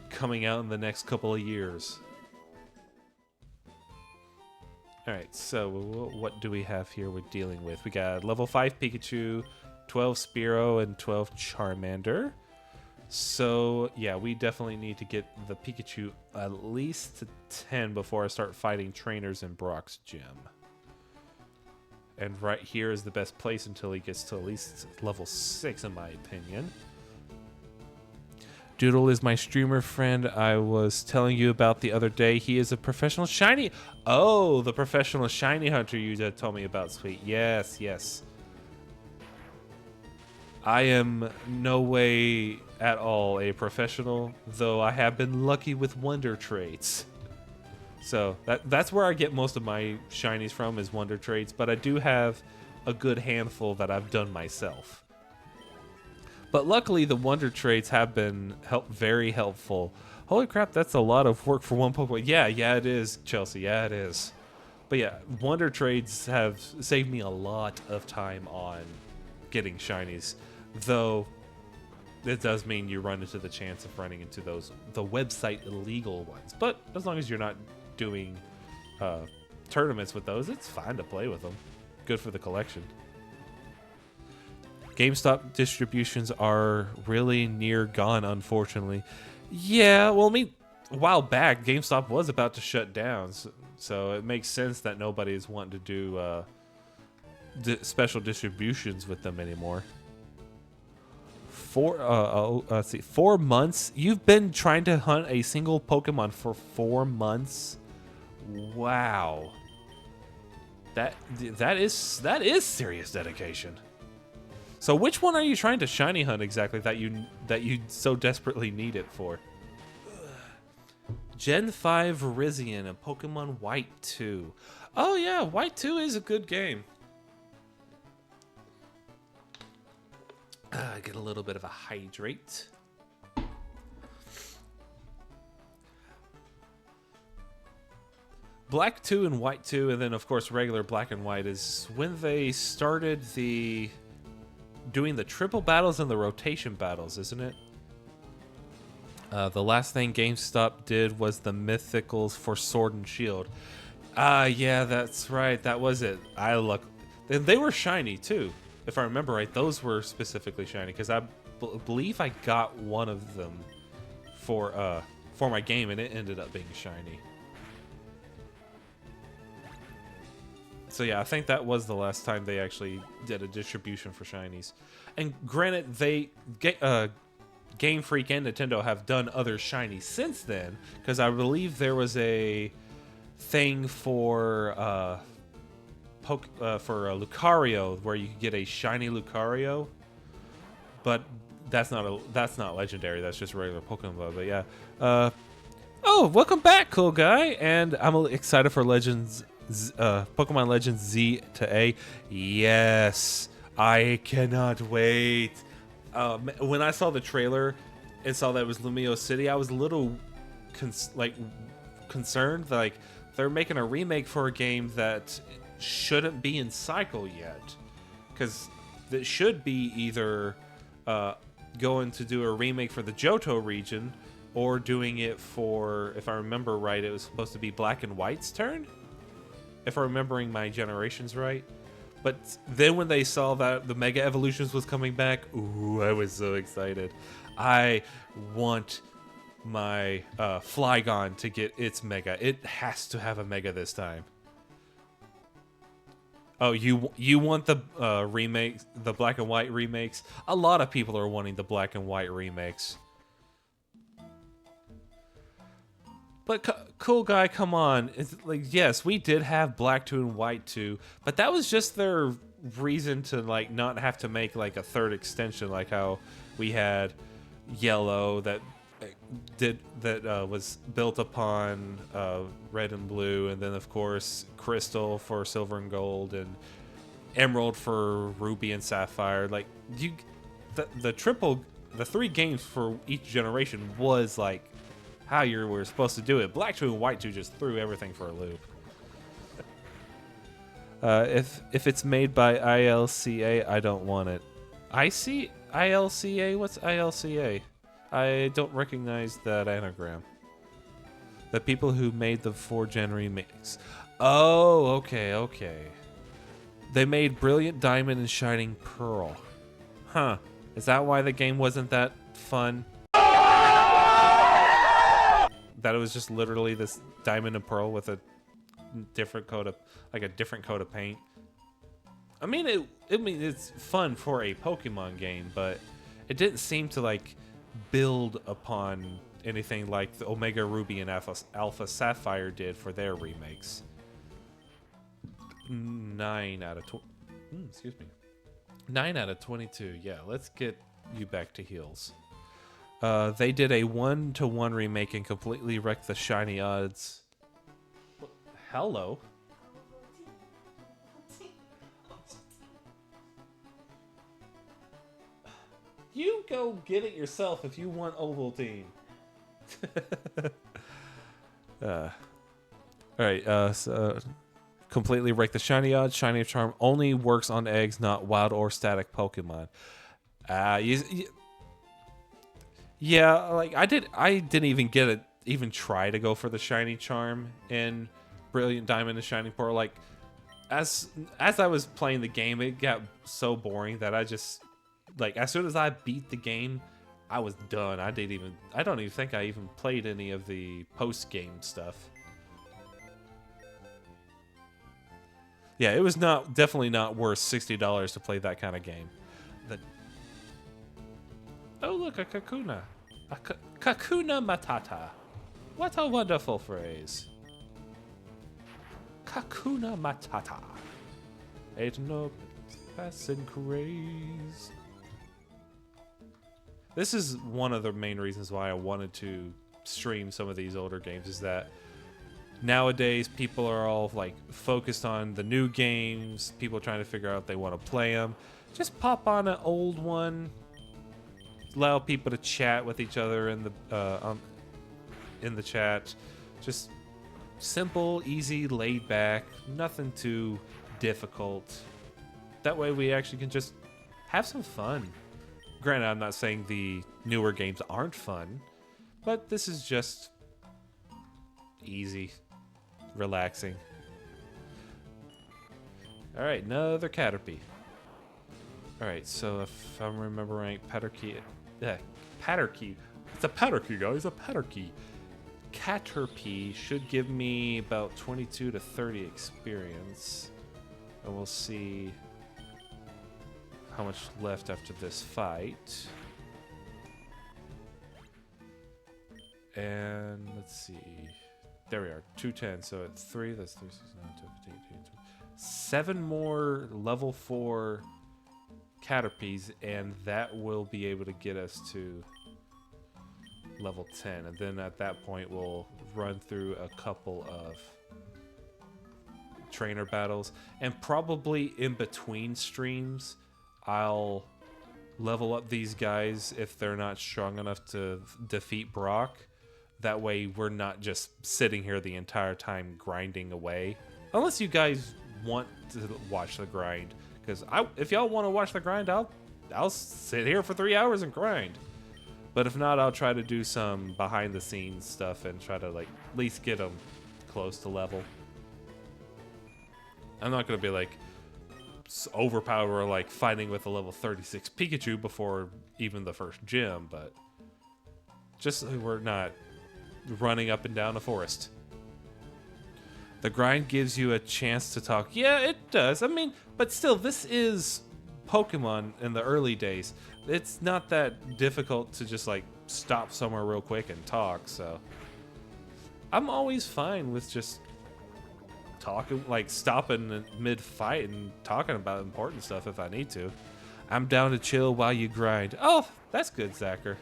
coming out in the next couple of years. Alright, so what do we have here we're dealing with? We got level 5 Pikachu, 12 Spearow, and 12 Charmander. So, yeah, we definitely need to get the Pikachu at least to 10 before I start fighting trainers in Brock's gym. And right here is the best place until he gets to at least level 6, in my opinion. Doodle is my streamer friend I was telling you about the other day. He is a professional shiny... Oh, the professional shiny hunter you told me about, sweet. Yes, yes. I am no way at all a professional, though I have been lucky with wonder traits. So that's where I get most of my shinies from, is wonder traits, but I do have a good handful that I've done myself. But luckily the wonder traits have been very helpful. Holy crap, that's a lot of work for one Pokemon. Yeah, it is, Chelsea, yeah it is. But yeah, wonder traits have saved me a lot of time on getting shinies. Though, it does mean you run into the chance of running into the website illegal ones. But as long as you're not doing tournaments with those, it's fine to play with them. Good for the collection. GameStop distributions are really near gone, unfortunately. Yeah, well, I mean, a while back, GameStop was about to shut down, so it makes sense that nobody is wanting to do special distributions with them anymore. Let's see, 4 months? You've been trying to hunt a single Pokemon for 4 months? Wow. That is serious dedication. So which one are you trying to shiny hunt exactly that you so desperately need it for? Gen 5 Rizian and Pokemon White 2. Oh yeah, White 2 is a good game. Get a little bit of a hydrate. Black 2 and White 2, and then of course regular Black and White is when they started doing the triple battles and the rotation battles, isn't it? The last thing GameStop did was the mythicals for Sword and Shield. Yeah, that's right. That was it. And they were shiny too, if I remember right. Those were specifically shiny because I believe I got one of them for my game, and it ended up being shiny. So yeah, I think that was the last time they actually did a distribution for shinies. And granted, Game Freak and Nintendo have done other shinies since then, because I believe there was a thing for Lucario where you could get a shiny Lucario, but that's not legendary. That's just regular Pokemon. But yeah, oh, welcome back, cool guy, and I'm excited for Pokemon Legends Z to A. Yes, I cannot wait. When I saw the trailer and saw that it was Lumio City, I was a little concerned. Like, they're making a remake for a game that shouldn't be in cycle yet, because it should be either going to do a remake for the Johto region or doing it for, if I remember right, it was supposed to be Black and White's turn, if I'm remembering my generations right. But then when they saw that the Mega Evolutions was coming back, ooh, I was so excited. I want my Flygon to get its Mega. It has to have a Mega this time. Oh, you want the remakes, the Black and White remakes? A lot of people are wanting the Black and White remakes. But cool guy, come on. It's like, yes, we did have Black 2 and White 2, but that was just their reason to like not have to make like a third extension, like how we had Yellow that was built upon Red and Blue, and then of course Crystal for Silver and Gold, and Emerald for Ruby and Sapphire. Like the 3 games for each generation was like how you were supposed to do it. Black 2 and White 2 just threw everything for a loop. If it's made by ILCA, I don't want it. ILCA? What's ILCA? I don't recognize that anagram. The people who made the 4-gen remakes. Oh, okay. They made Brilliant Diamond and Shining Pearl. Huh. Is that why the game wasn't that fun? That it was just literally this diamond and pearl with a different coat of paint. I mean, it's fun for a Pokemon game, but it didn't seem to like build upon anything like the Omega Ruby and Alpha Sapphire did for their remakes. 9 out of 22. Yeah, let's get you back to heals. They did a 1-to-1 remake and completely wrecked the shiny odds. Hello. You go get it yourself if you want Ovaltine. Alright, so completely wrecked the shiny odds. Shiny Charm only works on eggs, not wild or static Pokemon. Yeah, like I didn't even even try to go for the shiny charm in Brilliant Diamond and Shining Pearl. Like as I was playing the game, it got so boring that I just, like, as soon as I beat the game, I was done. I don't even think I even played any of the post game stuff. Yeah, it was definitely not worth $60 to play that kind of game. Oh, look, a Kakuna. Kakuna Matata. What a wonderful phrase. Kakuna Matata. Ain't no passing craze. This is one of the main reasons why I wanted to stream some of these older games, is that nowadays people are all like focused on the new games, people trying to figure out if they want to play them. Just pop on an old one, allow people to chat with each other in the chat. Just simple, easy, laid back, nothing too difficult. That way we actually can just have some fun. Granted, I'm not saying the newer games aren't fun, but this is just easy, relaxing. All right, another Caterpie. All right, so if I remember right, Patterkey. It's a Patterkey, guys, a Patterkey. Caterpie should give me about 22 to 30 experience. And we'll see how much left after this fight. And let's see. There we are, 210. So at 3, that's 3, 6, 9, 10, 15, 18, 20. 7 more level 4 Caterpies, and that will be able to get us to level 10. And then at that point, we'll run through a couple of trainer battles. And probably in between streams, I'll level up these guys if they're not strong enough to defeat Brock. That way we're not just sitting here the entire time grinding away. Unless you guys want to watch the grind. Because if y'all want to watch the grind, I'll sit here for 3 hours and grind. But if not, I'll try to do some behind the scenes stuff and try to like at least get them close to level. I'm not going to be like overpower, like fighting with a level 36 Pikachu before even the first gym, but just so we're not running up and down a forest. The grind gives you a chance to talk. Yeah, it does. I mean, but still, this is Pokemon in the early days. It's not that difficult to just like stop somewhere real quick and talk, so I'm always fine with just talking, like stopping mid-fight and talking about important stuff if I need to. I'm down to chill while you grind. Oh, that's good, Zacher.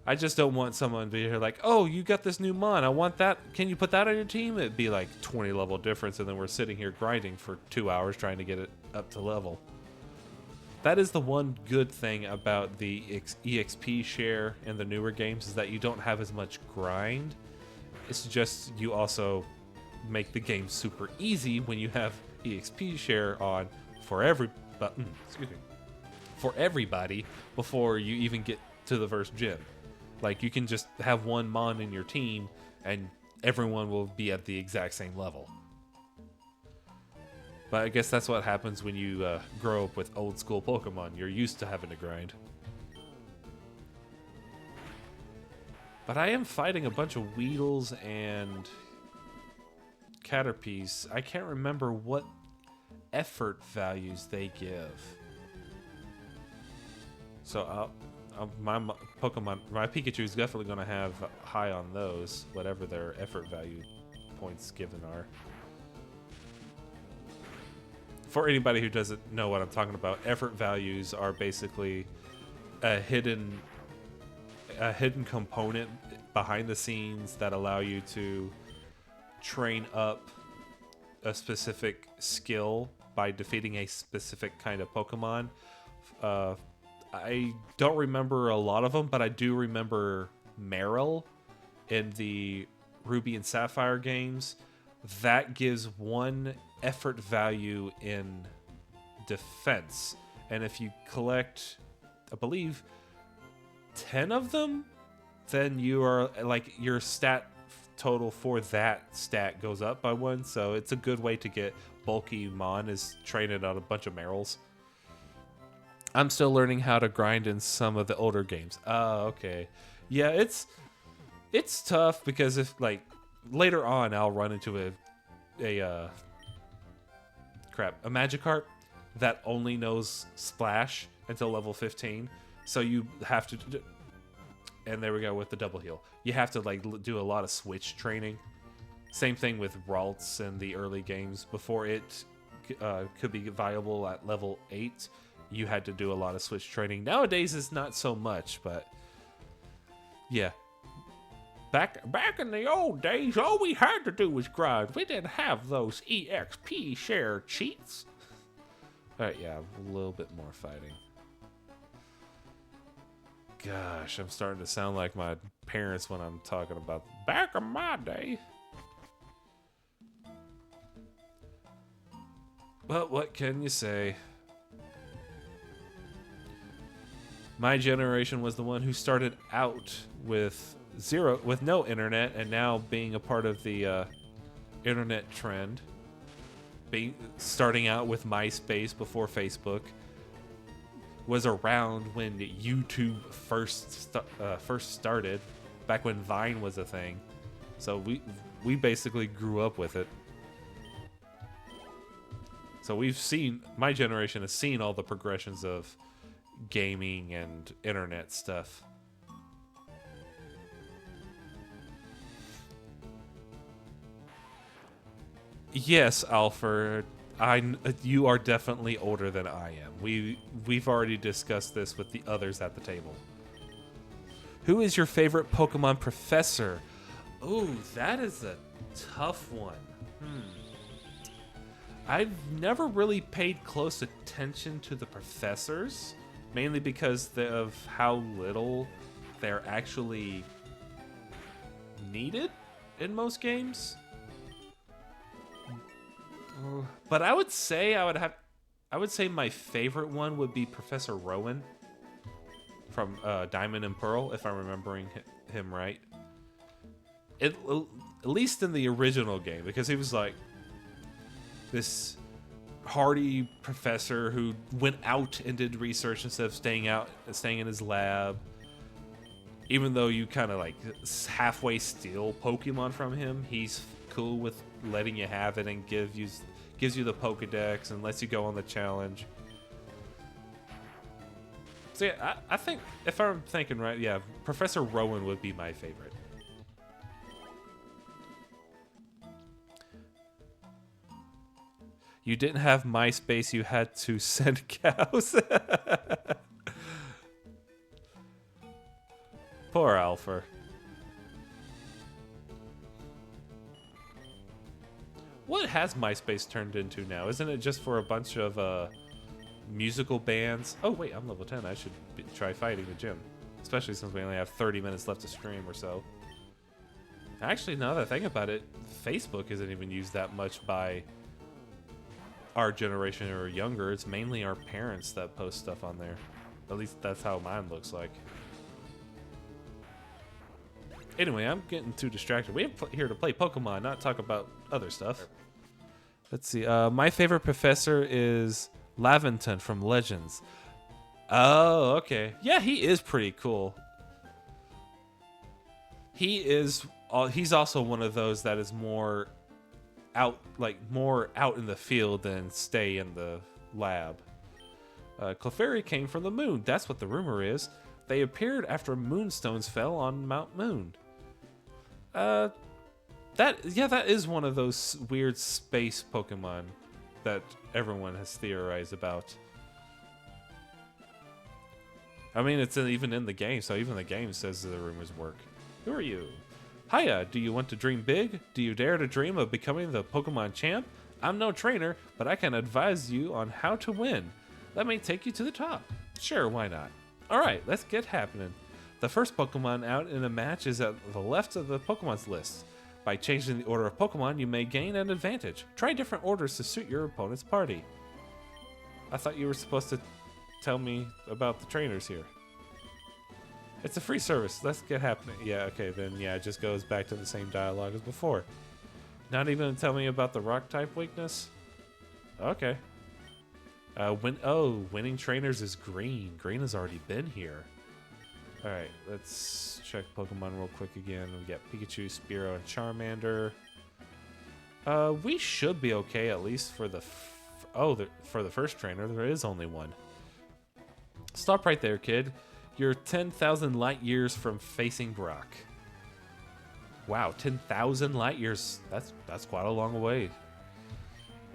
I just don't want someone to be here like, oh, you got this new mon, I want that. Can you put that on your team? It'd be like 20 level difference, and then we're sitting here grinding for 2 hours trying to get it up to level. That is the one good thing about the EXP share in the newer games, is that you don't have as much grind. It's just you also make the game super easy when you have EXP share on for everybody before you even get to the first gym. Like, you can just have one mon in your team and everyone will be at the exact same level. But I guess that's what happens when you grow up with old school Pokemon. You're used to having to grind. But I am fighting a bunch of Weedles and Caterpies. I can't remember what effort values they give. So my Pikachu is definitely going to have high on those, whatever their effort value points given are. For anybody who doesn't know what I'm talking about, effort values are basically a hidden component behind the scenes that allow you to train up a specific skill by defeating a specific kind of Pokemon. I don't remember a lot of them, but I do remember Meryl in the Ruby and Sapphire games. That gives 1 effort value in defense, And if you collect, I believe, 10 of them, then you are like your stat total for that stat goes up by 1. So it's a good way to get bulky mon is training on a bunch of Merrills. I'm still learning how to grind in some of the older games. Okay. Yeah, it's tough because if like later on I'll run into a Magikarp that only knows Splash until level 15. So you have to, and there we go with the double heal. You have to like do a lot of switch training. Same thing with Ralts in the early games. Before it could be viable at level 8, you had to do a lot of switch training. Nowadays it's not so much, but yeah. Back in the old days, all we had to do was grind. We didn't have those EXP share cheats. Alright, yeah, a little bit more fighting. Gosh, I'm starting to sound like my parents when I'm talking about back in my day. But what can you say? My generation was the one who started out with no internet, and now being a part of the internet trend. Starting out with MySpace before Facebook. Was around when YouTube first started, back when Vine was a thing. So we basically grew up with it. So my generation has seen all the progressions of gaming and internet stuff. Yes, Alfred. You are definitely older than I am. We've already discussed this with the others at the table. Who is your favorite Pokemon professor? Oh, that is a tough one. I've never really paid close attention to the professors, mainly because of how little they're actually needed in most games. But I would say my favorite one would be Professor Rowan from Diamond and Pearl, if I'm remembering him right. At least in the original game, because he was like this hardy professor who went out and did research instead of staying in his lab. Even though you kind of like halfway steal Pokemon from him, he's cool with letting you have it and gives you the Pokedex and lets you go on the challenge. So yeah, I think if I'm thinking right, yeah, Professor Rowan would be my favorite. You didn't have MySpace, you had to send cows. Poor Alpha. What has MySpace turned into now? Isn't it just for a bunch of musical bands? Oh wait, I'm level 10. I should try fighting the gym. Especially since we only have 30 minutes left to stream or so. Actually, now that I think about it, Facebook isn't even used that much by our generation or younger. It's mainly our parents that post stuff on there. At least that's how mine looks like. Anyway, I'm getting too distracted. We're here to play Pokemon, not talk about other stuff. Let's see. My favorite professor is Laventon from Legends. Oh, okay. Yeah, he is pretty cool. He's also one of those that is more out in the field than stay in the lab. Clefairy came from the moon. That's what the rumor is. They appeared after moonstones fell on Mount Moon. That is one of those weird space Pokemon that everyone has theorized about. I mean, it's even in the game, so even the game says the rumors work. Who are you? Hiya, do you want to dream big? Do you dare to dream of becoming the Pokemon champ? I'm no trainer, but I can advise you on how to win. Let me take you to the top. Sure, why not? Alright, let's get happening. The first Pokemon out in a match is at the left of the Pokemon's list. By changing the order of Pokemon, you may gain an advantage. Try different orders to suit your opponent's party. I thought you were supposed to tell me about the trainers here. It's a free service. Let's get happening. Yeah, okay, then yeah, it just goes back to the same dialogue as before. Not even tell me about the rock type weakness? Okay. Winning trainers is green. Green has already been here. Alright, let's check Pokemon real quick again. We got Pikachu, Spearow, and Charmander. We should be okay, at least for the... for the first trainer. There is only one. Stop right there, kid. You're 10,000 light years from facing Brock. Wow, 10,000 light years. That's quite a long way.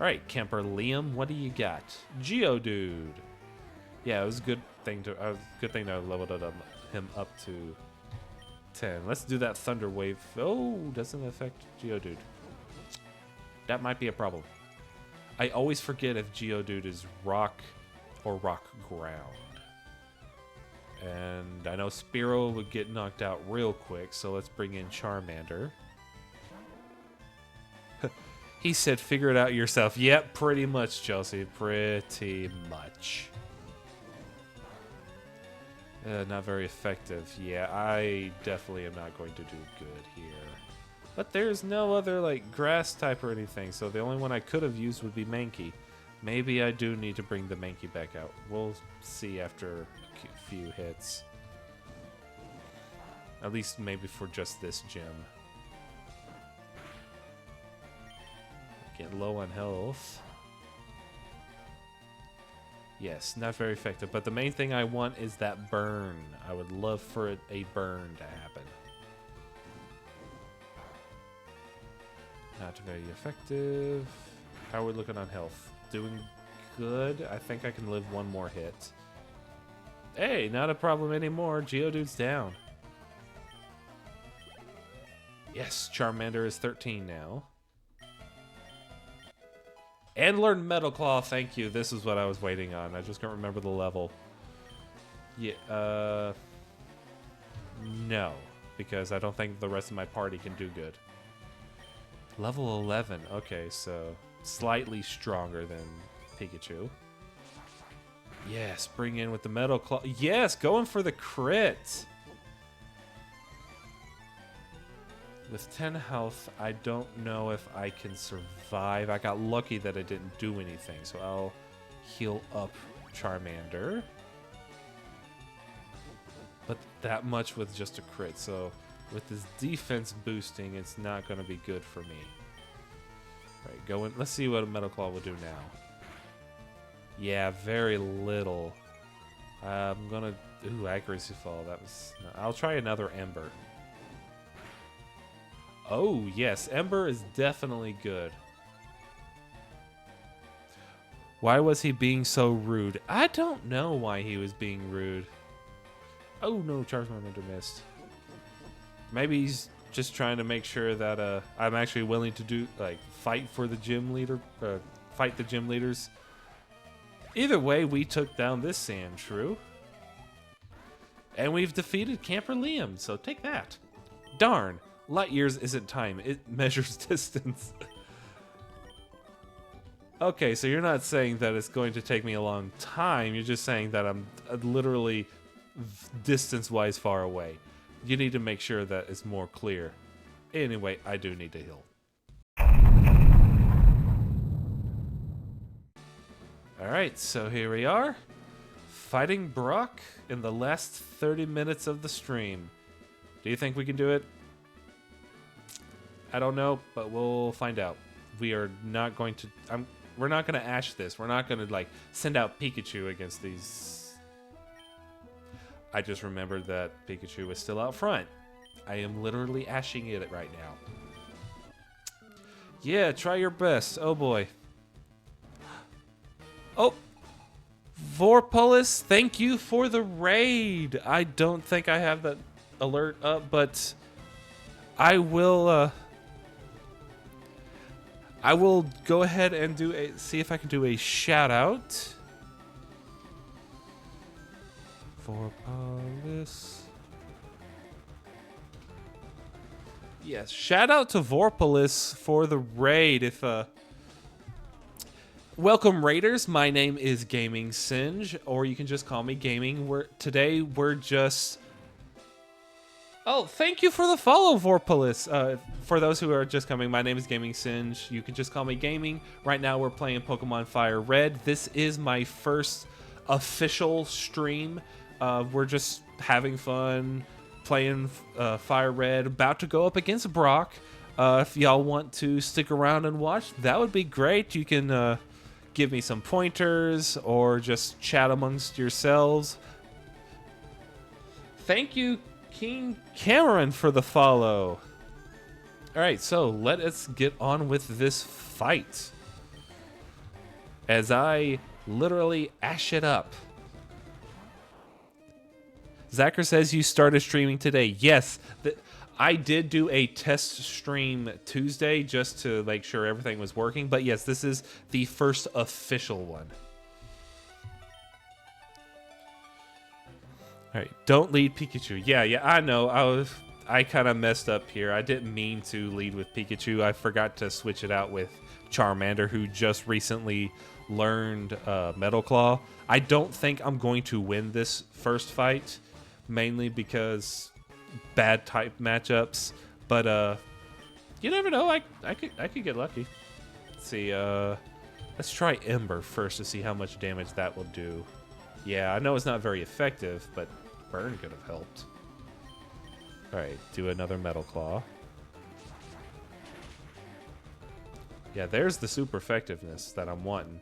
All right, Camper Liam, what do you got? Geodude. Yeah, it was a good thing to level him up to 10. Let's do that Thunder Wave. Oh, doesn't affect Geodude. That might be a problem. I always forget if Geodude is rock or rock ground. And I know Spearow would get knocked out real quick, so let's bring in Charmander. He said, figure it out yourself. Yep, pretty much, Chelsea. Pretty much. Not very effective. Yeah, I definitely am not going to do good here. But there's no other, like, grass type or anything, so the only one I could have used would be Mankey. Maybe I do need to bring the Mankey back out. We'll see after a few hits. At least maybe for just this gym. Get low on health. Yes, not very effective. But the main thing I want is that burn. I would love for a burn to happen. Not very effective. How are we looking on health? Doing good. I think I can live one more hit. Hey, not a problem anymore. Geodude's down. Yes, Charmander is 13 now. And learn Metal Claw, thank you. This is what I was waiting on. I just can't remember the level. Yeah, no. Because I don't think the rest of my party can do good. Level 11. Okay, so slightly stronger than Pikachu. Yes, bring in with the Metal Claw. Yes, going for the crit. With 10 health, I don't know if I can survive. I got lucky that I didn't do anything, so I'll heal up Charmander. But that much with just a crit, so with this defense boosting, it's not going to be good for me. All right, go in. Let's see what a Metal Claw will do now. Yeah, very little. I'm going to... Ooh, accuracy fall. That was... I'll try another Ember. Oh, yes. Ember is definitely good. Why was he being so rude? I don't know why he was being rude. Oh, no. Charmander missed. Maybe he's just trying to make sure that I'm actually willing to do, like, fight for the gym leader. Fight the gym leaders. Either way, we took down this Sandshrew. And we've defeated Camper Liam, so take that. Darn. Light years isn't time, it measures distance. Okay, so you're not saying that it's going to take me a long time, you're just saying that I'm literally distance-wise far away. You need to make sure that it's more clear. Anyway, I do need to heal. Alright, so here we are. Fighting Brock in the last 30 minutes of the stream. Do you think we can do it? I don't know, but we'll find out. We are not going to... we're not going to ash this. We're not going to, like, send out Pikachu against these... I just remembered that Pikachu is still out front. I am literally ashing it right now. Yeah, try your best. Oh, boy. Oh! Vorpalus, thank you for the raid. I don't think I have that alert up, but I will go ahead and see if I can do a shout out. Vorpalus. Yes, shout out to Vorpalus for the raid. Welcome, Raiders. My name is Gaming Singe, or you can just call me Gaming. Today we're just... Oh, thank you for the follow, Vorpolis. For those who are just coming, my name is Gaming Singe. You can just call me Gaming. Right now we're playing Pokemon FireRed. This is my first official stream. We're just having fun playing FireRed. About to go up against Brock. If y'all want to stick around and watch, that would be great. You can give me some pointers or just chat amongst yourselves. Thank you, King Cameron, for the follow. All right, so let us get on with this fight as I literally ash it up. Zacher says you started streaming today. Yes, I did do a test stream Tuesday just to make sure everything was working. But yes, this is the first official one. All right, don't lead Pikachu. Yeah, I know. I kind of messed up here. I didn't mean to lead with Pikachu. I forgot to switch it out with Charmander, who just recently learned Metal Claw. I don't think I'm going to win this first fight, mainly because bad type matchups, but you never know. I could get lucky. Let's see. Let's try Ember first to see how much damage that will do. Yeah, I know it's not very effective, but Burn could have helped. All right, do another Metal Claw. Yeah, there's the super effectiveness that I'm wanting.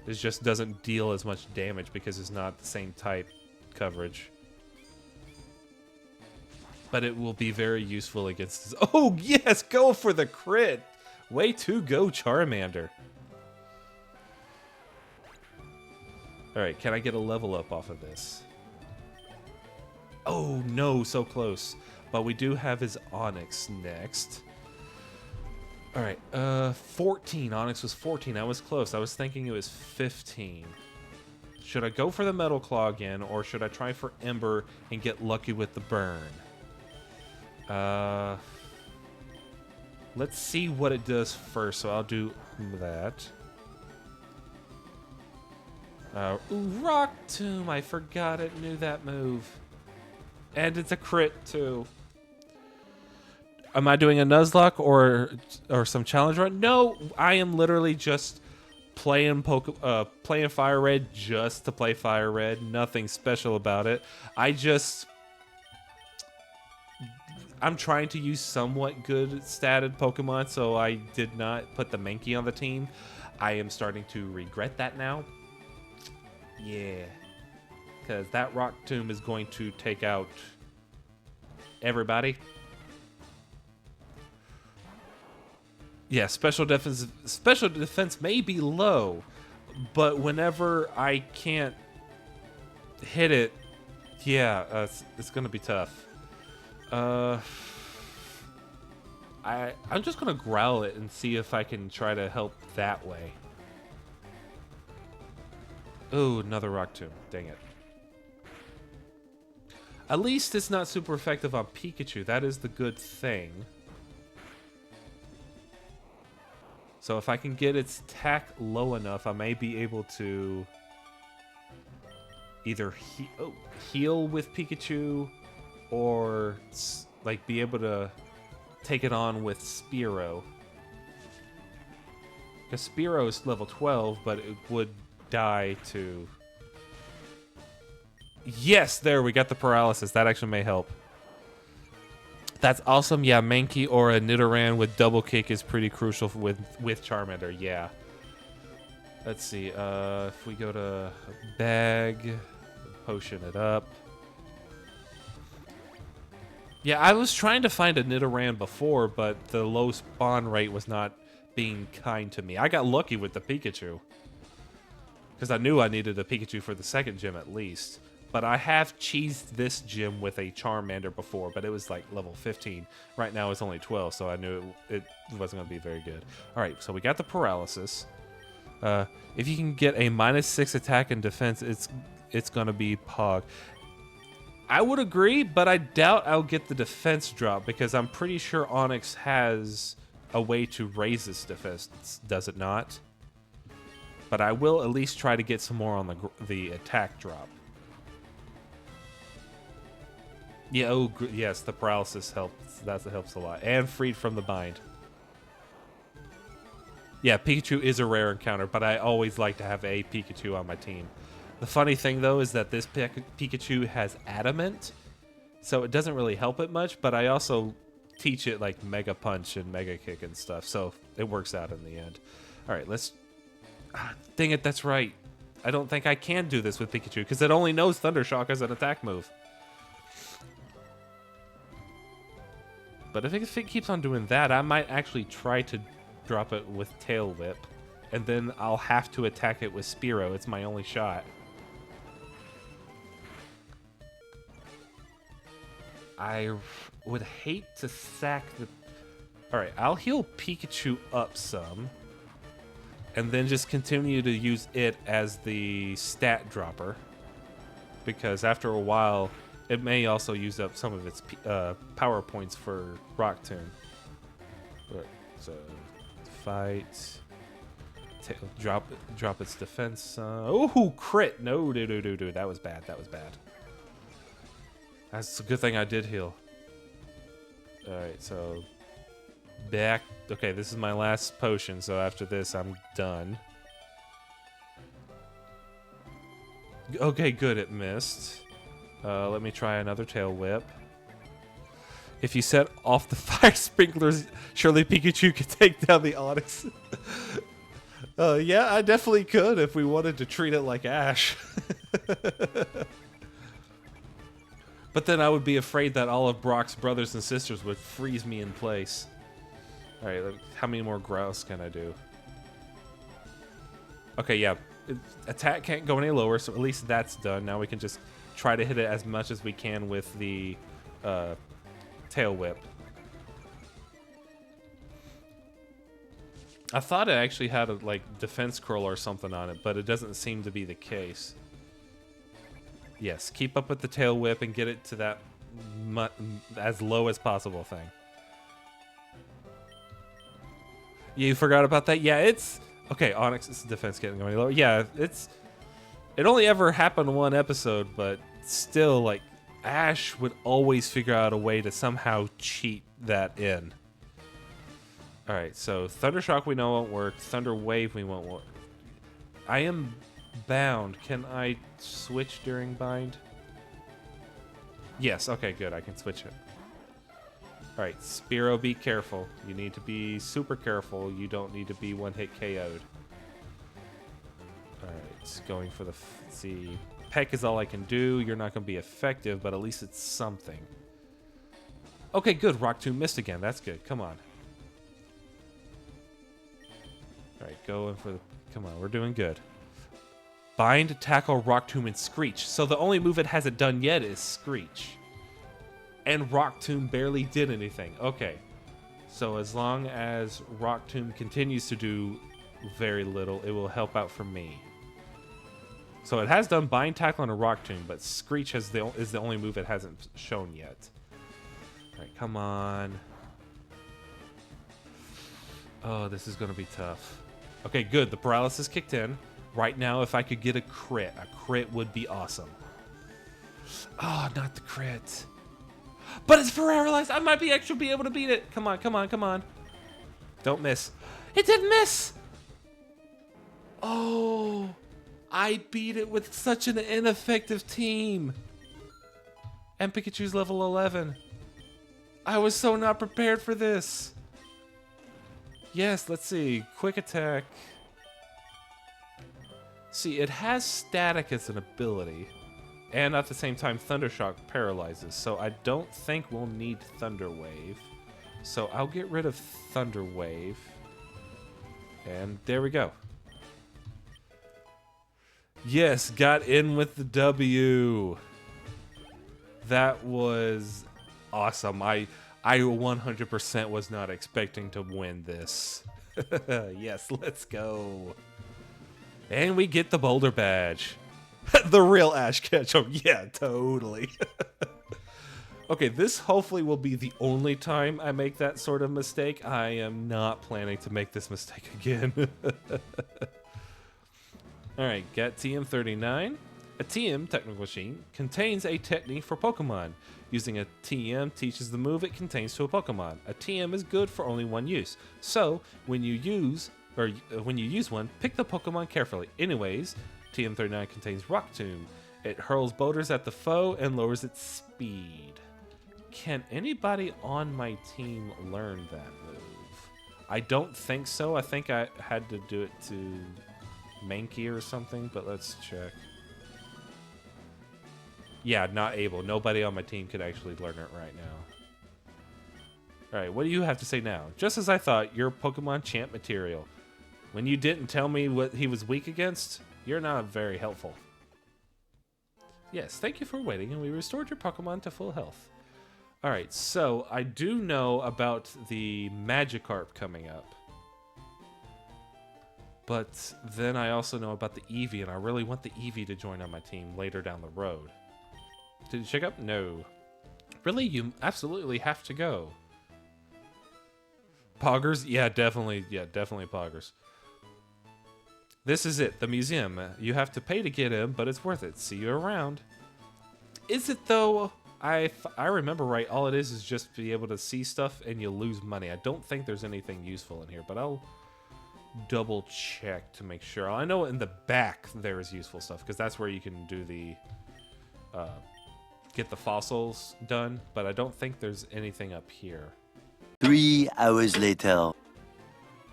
It just doesn't deal as much damage because it's not the same type coverage. But it will be very useful against this. Oh, yes! Go for the crit! Way to go, Charmander. Alright, can I get a level up off of this? Oh, no, so close. But we do have his Onix next. Alright, 14. Onix was 14. I was close. I was thinking it was 15. Should I go for the Metal Claw again, or should I try for Ember and get lucky with the Burn? Let's see what it does first, so I'll do that. Rock Tomb, I forgot it, knew that move. And it's a crit, too. Am I doing a Nuzlocke or some challenge run? No, I am literally just playing FireRed just to play FireRed. Nothing special about it. I'm trying to use somewhat good statted Pokemon, so I did not put the Mankey on the team. I am starting to regret that now. Yeah. Because that Rock Tomb is going to take out everybody. Yeah, special defense may be low, but whenever I can't hit it, yeah, it's going to be tough. I'm just gonna growl it and see if I can try to help that way. Oh, another Rock Tomb. Dang it. At least it's not super effective on Pikachu. That is the good thing. So if I can get its attack low enough, I may be able to either heal with Pikachu or like be able to take it on with Spearow. Because Spearow is level 12, but it would die to... Yes, there, we got the paralysis. That actually may help. That's awesome. Yeah, Mankey or a Nidoran with double kick is pretty crucial with Charmander. Yeah. Let's see. If we go to bag, potion it up. Yeah, I was trying to find a Nidoran before, but the low spawn rate was not being kind to me. I got lucky with the Pikachu, because I knew I needed a Pikachu for the second gym at least. But I have cheesed this gym with a Charmander before, but it was like level 15. Right now it's only 12, so I knew it wasn't going to be very good. All right, so we got the paralysis. If you can get a -6 attack and defense, it's going to be Pog. I would agree, but I doubt I'll get the defense drop because I'm pretty sure Onix has a way to raise its defense, does it not? But I will at least try to get some more on the attack drop. Yeah, yes, the paralysis helps. That helps a lot. And freed from the bind. Yeah, Pikachu is a rare encounter, but I always like to have a Pikachu on my team. The funny thing, though, is that this Pikachu has Adamant, so it doesn't really help it much, but I also teach it, like, Mega Punch and Mega Kick and stuff, so it works out in the end. All right, let's... dang it, that's right. I don't think I can do this with Pikachu, because it only knows Thunder Shock as an attack move. But if it keeps on doing that, I might actually try to drop it with Tail Whip, and then I'll have to attack it with Spearow. It's my only shot. I would hate to sack the... Alright, I'll heal Pikachu up some, and then just continue to use it as the stat dropper, because after a while... it may also use up some of its power points for Rock Tomb. Right, so fight, drop its defense. Oh, crit! No, dude, that was bad. That was bad. That's a good thing I did heal. All right, so back. Okay, this is my last potion. So after this, I'm done. Okay, good. It missed. Let me try another Tail Whip. If you set off the fire sprinklers, surely Pikachu could take down the Onix. Yeah, I definitely could if we wanted to treat it like Ash. But then I would be afraid that all of Brock's brothers and sisters would freeze me in place. Alright, how many more Grouse can I do? Okay, yeah. Attack can't go any lower, so at least that's done. Now we can just... try to hit it as much as we can with the Tail Whip. I thought it actually had a defense curl or something on it, but it doesn't seem to be the case. Yes, keep up with the Tail Whip and get it to that as low as possible thing. You forgot about that? Yeah, it's... okay, Onix's defense can't go any lower. Yeah, it's... it only ever happened one episode, but still, like, Ash would always figure out a way to somehow cheat that in. Alright, so Thunder Shock we know won't work. Thunder Wave we won't work. I am bound. Can I switch during bind? Yes, okay, good. I can switch it. Alright, Spearow, be careful. You need to be super careful. You don't need to be one-hit KO'd. Alright, going for the... see, Peck is all I can do. You're not going to be effective, but at least it's something. Okay, good. Rock Tomb missed again. That's good. Come on. Alright, going for the... come on, we're doing good. Bind, Tackle, Rock Tomb, and Screech. So the only move it hasn't done yet is Screech. And Rock Tomb barely did anything. Okay. So as long as Rock Tomb continues to do very little, it will help out for me. So it has done Bind, Tackle, and a Rock Tomb, but Screech is the only move it hasn't shown yet. Alright, come on. Oh, this is going to be tough. Okay, good. The paralysis kicked in. Right now, if I could get a crit would be awesome. Oh, not the crit. But it's paralyzed. I might actually be able to beat it. Come on, come on, come on. Don't miss. It didn't miss. Oh, I beat it with such an ineffective team. And Pikachu's level 11. I was so not prepared for this. Yes, let's see. Quick attack. See, it has static as an ability. And at the same time, Thunder Shock paralyzes. So I don't think we'll need Thunder Wave. So I'll get rid of Thunder Wave. And there we go. Yes, got in with the W. That was awesome. I 100% was not expecting to win this. Yes, let's go. And we get the Boulder Badge. The real Ash Ketchum. Yeah, totally. Okay, this hopefully will be the only time I make that sort of mistake. I am not planning to make this mistake again. All right, get TM39. A TM, technical machine, contains a technique for Pokemon. Using a TM teaches the move it contains to a Pokemon. A TM is good for only one use. So, when you use one, pick the Pokemon carefully. Anyways, TM39 contains Rock Tomb. It hurls boulders at the foe and lowers its speed. Can anybody on my team learn that move? I don't think so. I think I had to do it to Mankey or something, but let's check. Yeah, not able. Nobody on my team could actually learn it right now. Alright, what do you have to say now? Just as I thought, you're Pokemon champ material. When you didn't tell me what he was weak against, you're not very helpful. Yes, thank you for waiting, and we restored your Pokemon to full health. Alright, so I do know about the Magikarp coming up. But then I also know about the Eevee, and I really want the Eevee to join on my team later down the road. Did you check up? No. Really? You absolutely have to go. Poggers? Yeah, definitely. Yeah, definitely Poggers. This is it, the museum. You have to pay to get in, but it's worth it. See you around. Is it though? I remember right, all it is just be able to see stuff and you lose money. I don't think there's anything useful in here, but I'll double check to make sure. I know in the back there is useful stuff, because that's where you can do the get the fossils done, but I don't think there's anything up here. 3 hours later.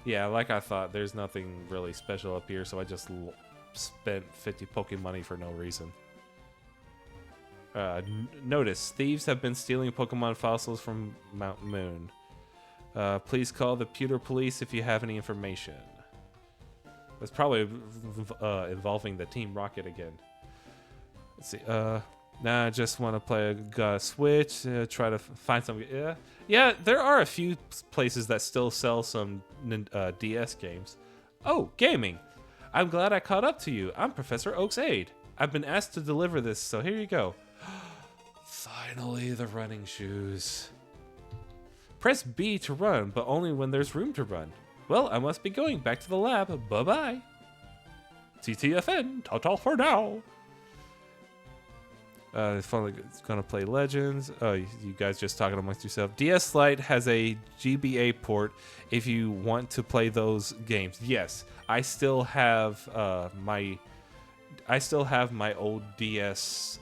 Yeah, like I thought, there's nothing really special up here, so I just spent 50 Poke money for no reason. Notice, thieves have been stealing Pokemon fossils from Mount Moon. Please call the Pewter Police if you have any information. That's probably involving the Team Rocket again. Let's see. Nah, I just want to play a Switch. Try to find some. Yeah, there are a few places that still sell some DS games. Oh, gaming. I'm glad I caught up to you. I'm Professor Oak's aide. I've been asked to deliver this, so here you go. Finally, the running shoes. Press B to run, but only when there's room to run. Well, I must be going back to the lab. Bye-bye. TTFN, ta-ta for now. Finally gonna play Legends. Oh, you guys just talking amongst yourself. DS Lite has a GBA port if you want to play those games. Yes, I still have my old DSi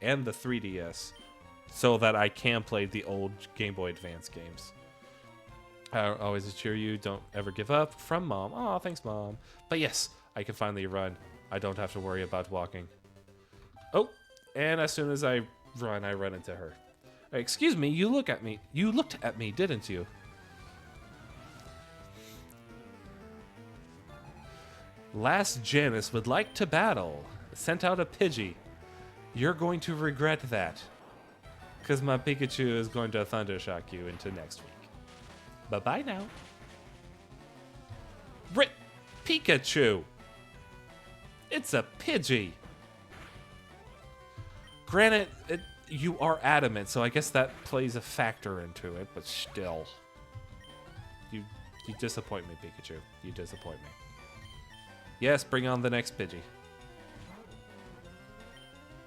and the 3DS, so that I can play the old Game Boy Advance games. I always assure you, don't ever give up. From Mom. Oh, thanks, Mom. But yes, I can finally run. I don't have to worry about walking. Oh, and as soon as I run into her. Excuse me, you looked at me, didn't you? Last Janus would like to battle. Sent out a Pidgey. You're going to regret that. Because my Pikachu is going to Thundershock you into next week. Bye-bye now. Rip Pikachu! It's a Pidgey! Granted, you are adamant, so I guess that plays a factor into it, but still. You disappoint me, Pikachu. You disappoint me. Yes, bring on the next Pidgey.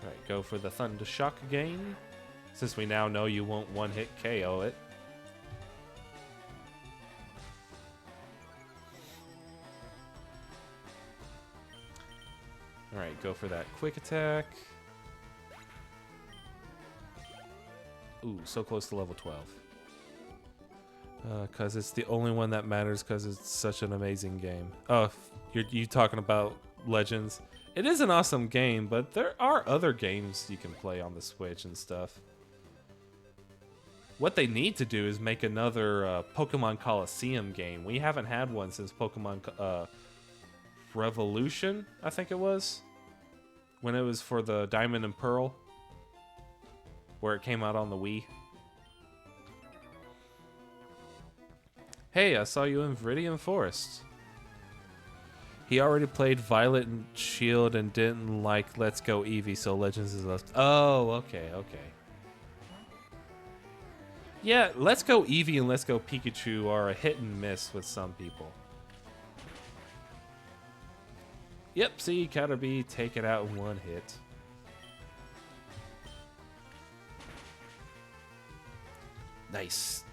Alright, go for the Thundershock again. Since we now know you won't one-hit KO it. Alright, go for that quick attack. Ooh, so close to level 12. Because it's the only one that matters because it's such an amazing game. Oh, you talking about Legends? It is an awesome game, but there are other games you can play on the Switch and stuff. What they need to do is make another Pokemon Coliseum game. We haven't had one since Pokemon Revolution, I think it was. When it was for the Diamond and Pearl. Where it came out on the Wii. Hey, I saw you in Viridian Forest. He already played Violet and Shield and didn't like Let's Go Eevee, so Legends is left. Oh, okay. Yeah, Let's Go Eevee and Let's Go Pikachu are a hit and miss with some people. Yep, see, gotta be taken out in one hit. Nice.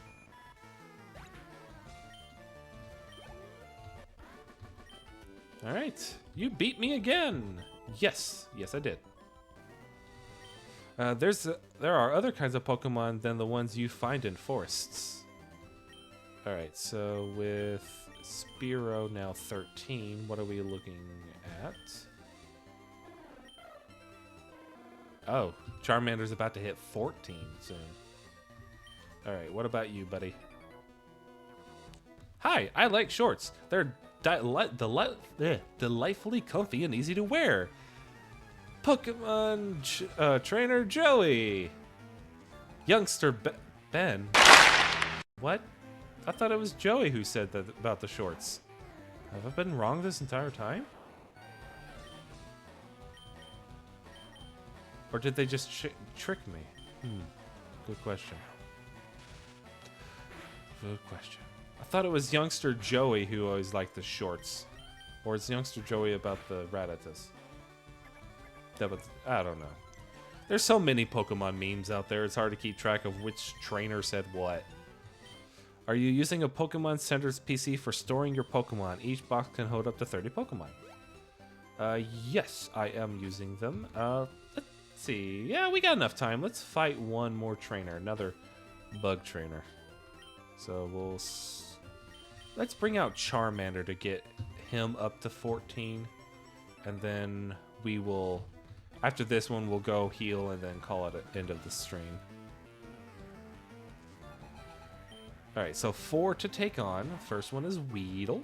Alright, you beat me again! Yes, yes I did. There are other kinds of Pokemon than the ones you find in forests. Alright, so with Spearow now 13, what are we looking at? Oh, Charmander's about to hit 14 soon. Alright, what about you, buddy? Hi, I like shorts. They're delightfully comfy and easy to wear. Pokemon trainer Joey. Youngster Ben. What? I thought it was Joey who said that about the shorts. Have I been wrong this entire time? Or did they just trick me? Good question. Good question. I thought it was youngster Joey who always liked the shorts. Or is youngster Joey about the Rattatas? I don't know. There's so many Pokemon memes out there, it's hard to keep track of which trainer said what. Are you using a Pokemon Center's PC for storing your Pokemon? Each box can hold up to 30 Pokemon. Yes, I am using them. Let's see. Yeah, we got enough time. Let's fight one more trainer, another bug trainer. So let's bring out Charmander to get him up to 14. And then we will, after this one, we'll go heal and then call it an end of the stream. Alright, so 4 to take on. First one is Weedle.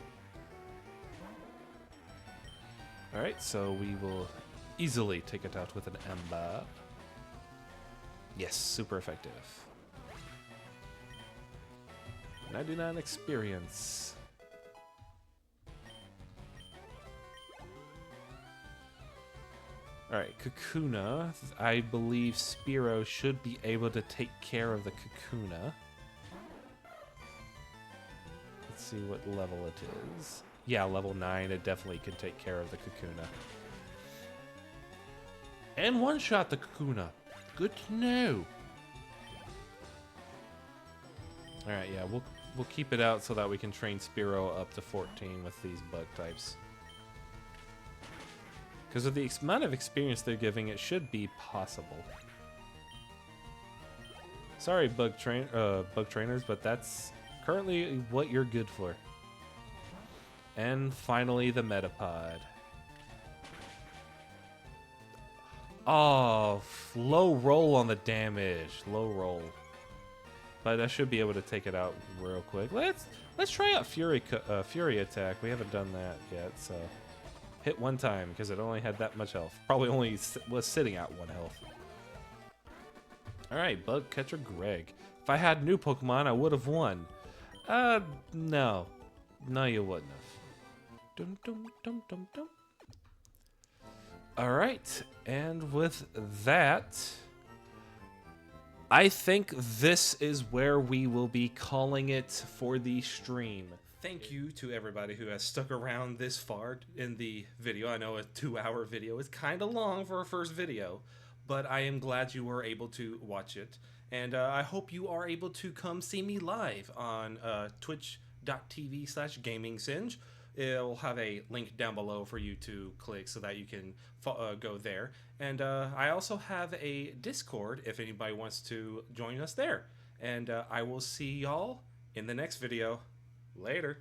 Alright, so we will easily take it out with an Ember. Yes, super effective. 99 experience. Alright, Kakuna. I believe Spearow should be able to take care of the Kakuna. Let's see what level it is. Yeah, level 9. It definitely can take care of the Kakuna. And one-shot the Kakuna. Good to know. Alright, yeah, we'll keep it out so that we can train Spearow up to 14 with these bug types. Because of the amount of experience they're giving, it should be possible. Sorry, bug trainers, but that's currently what you're good for. And finally, the Metapod. Oh, low roll on the damage. Low roll. But I should be able to take it out real quick. Let's try out Fury Attack. We haven't done that yet, so hit one time because it only had that much health. Probably only was sitting at 1 health. All right, Bug Catcher Greg. If I had new Pokemon, I would have won. No, you wouldn't have. Dum dum dum dum dum. All right, and with that, I think this is where we will be calling it for the stream. Thank you to everybody who has stuck around this far in the video. I know a 2-hour video is kind of long for a first video, but I am glad you were able to watch it. And I hope you are able to come see me live on twitch.tv/gamingsinge. It'll have a link down below for you to click so that you can go there. And I also have a Discord if anybody wants to join us there. And I will see y'all in the next video. Later.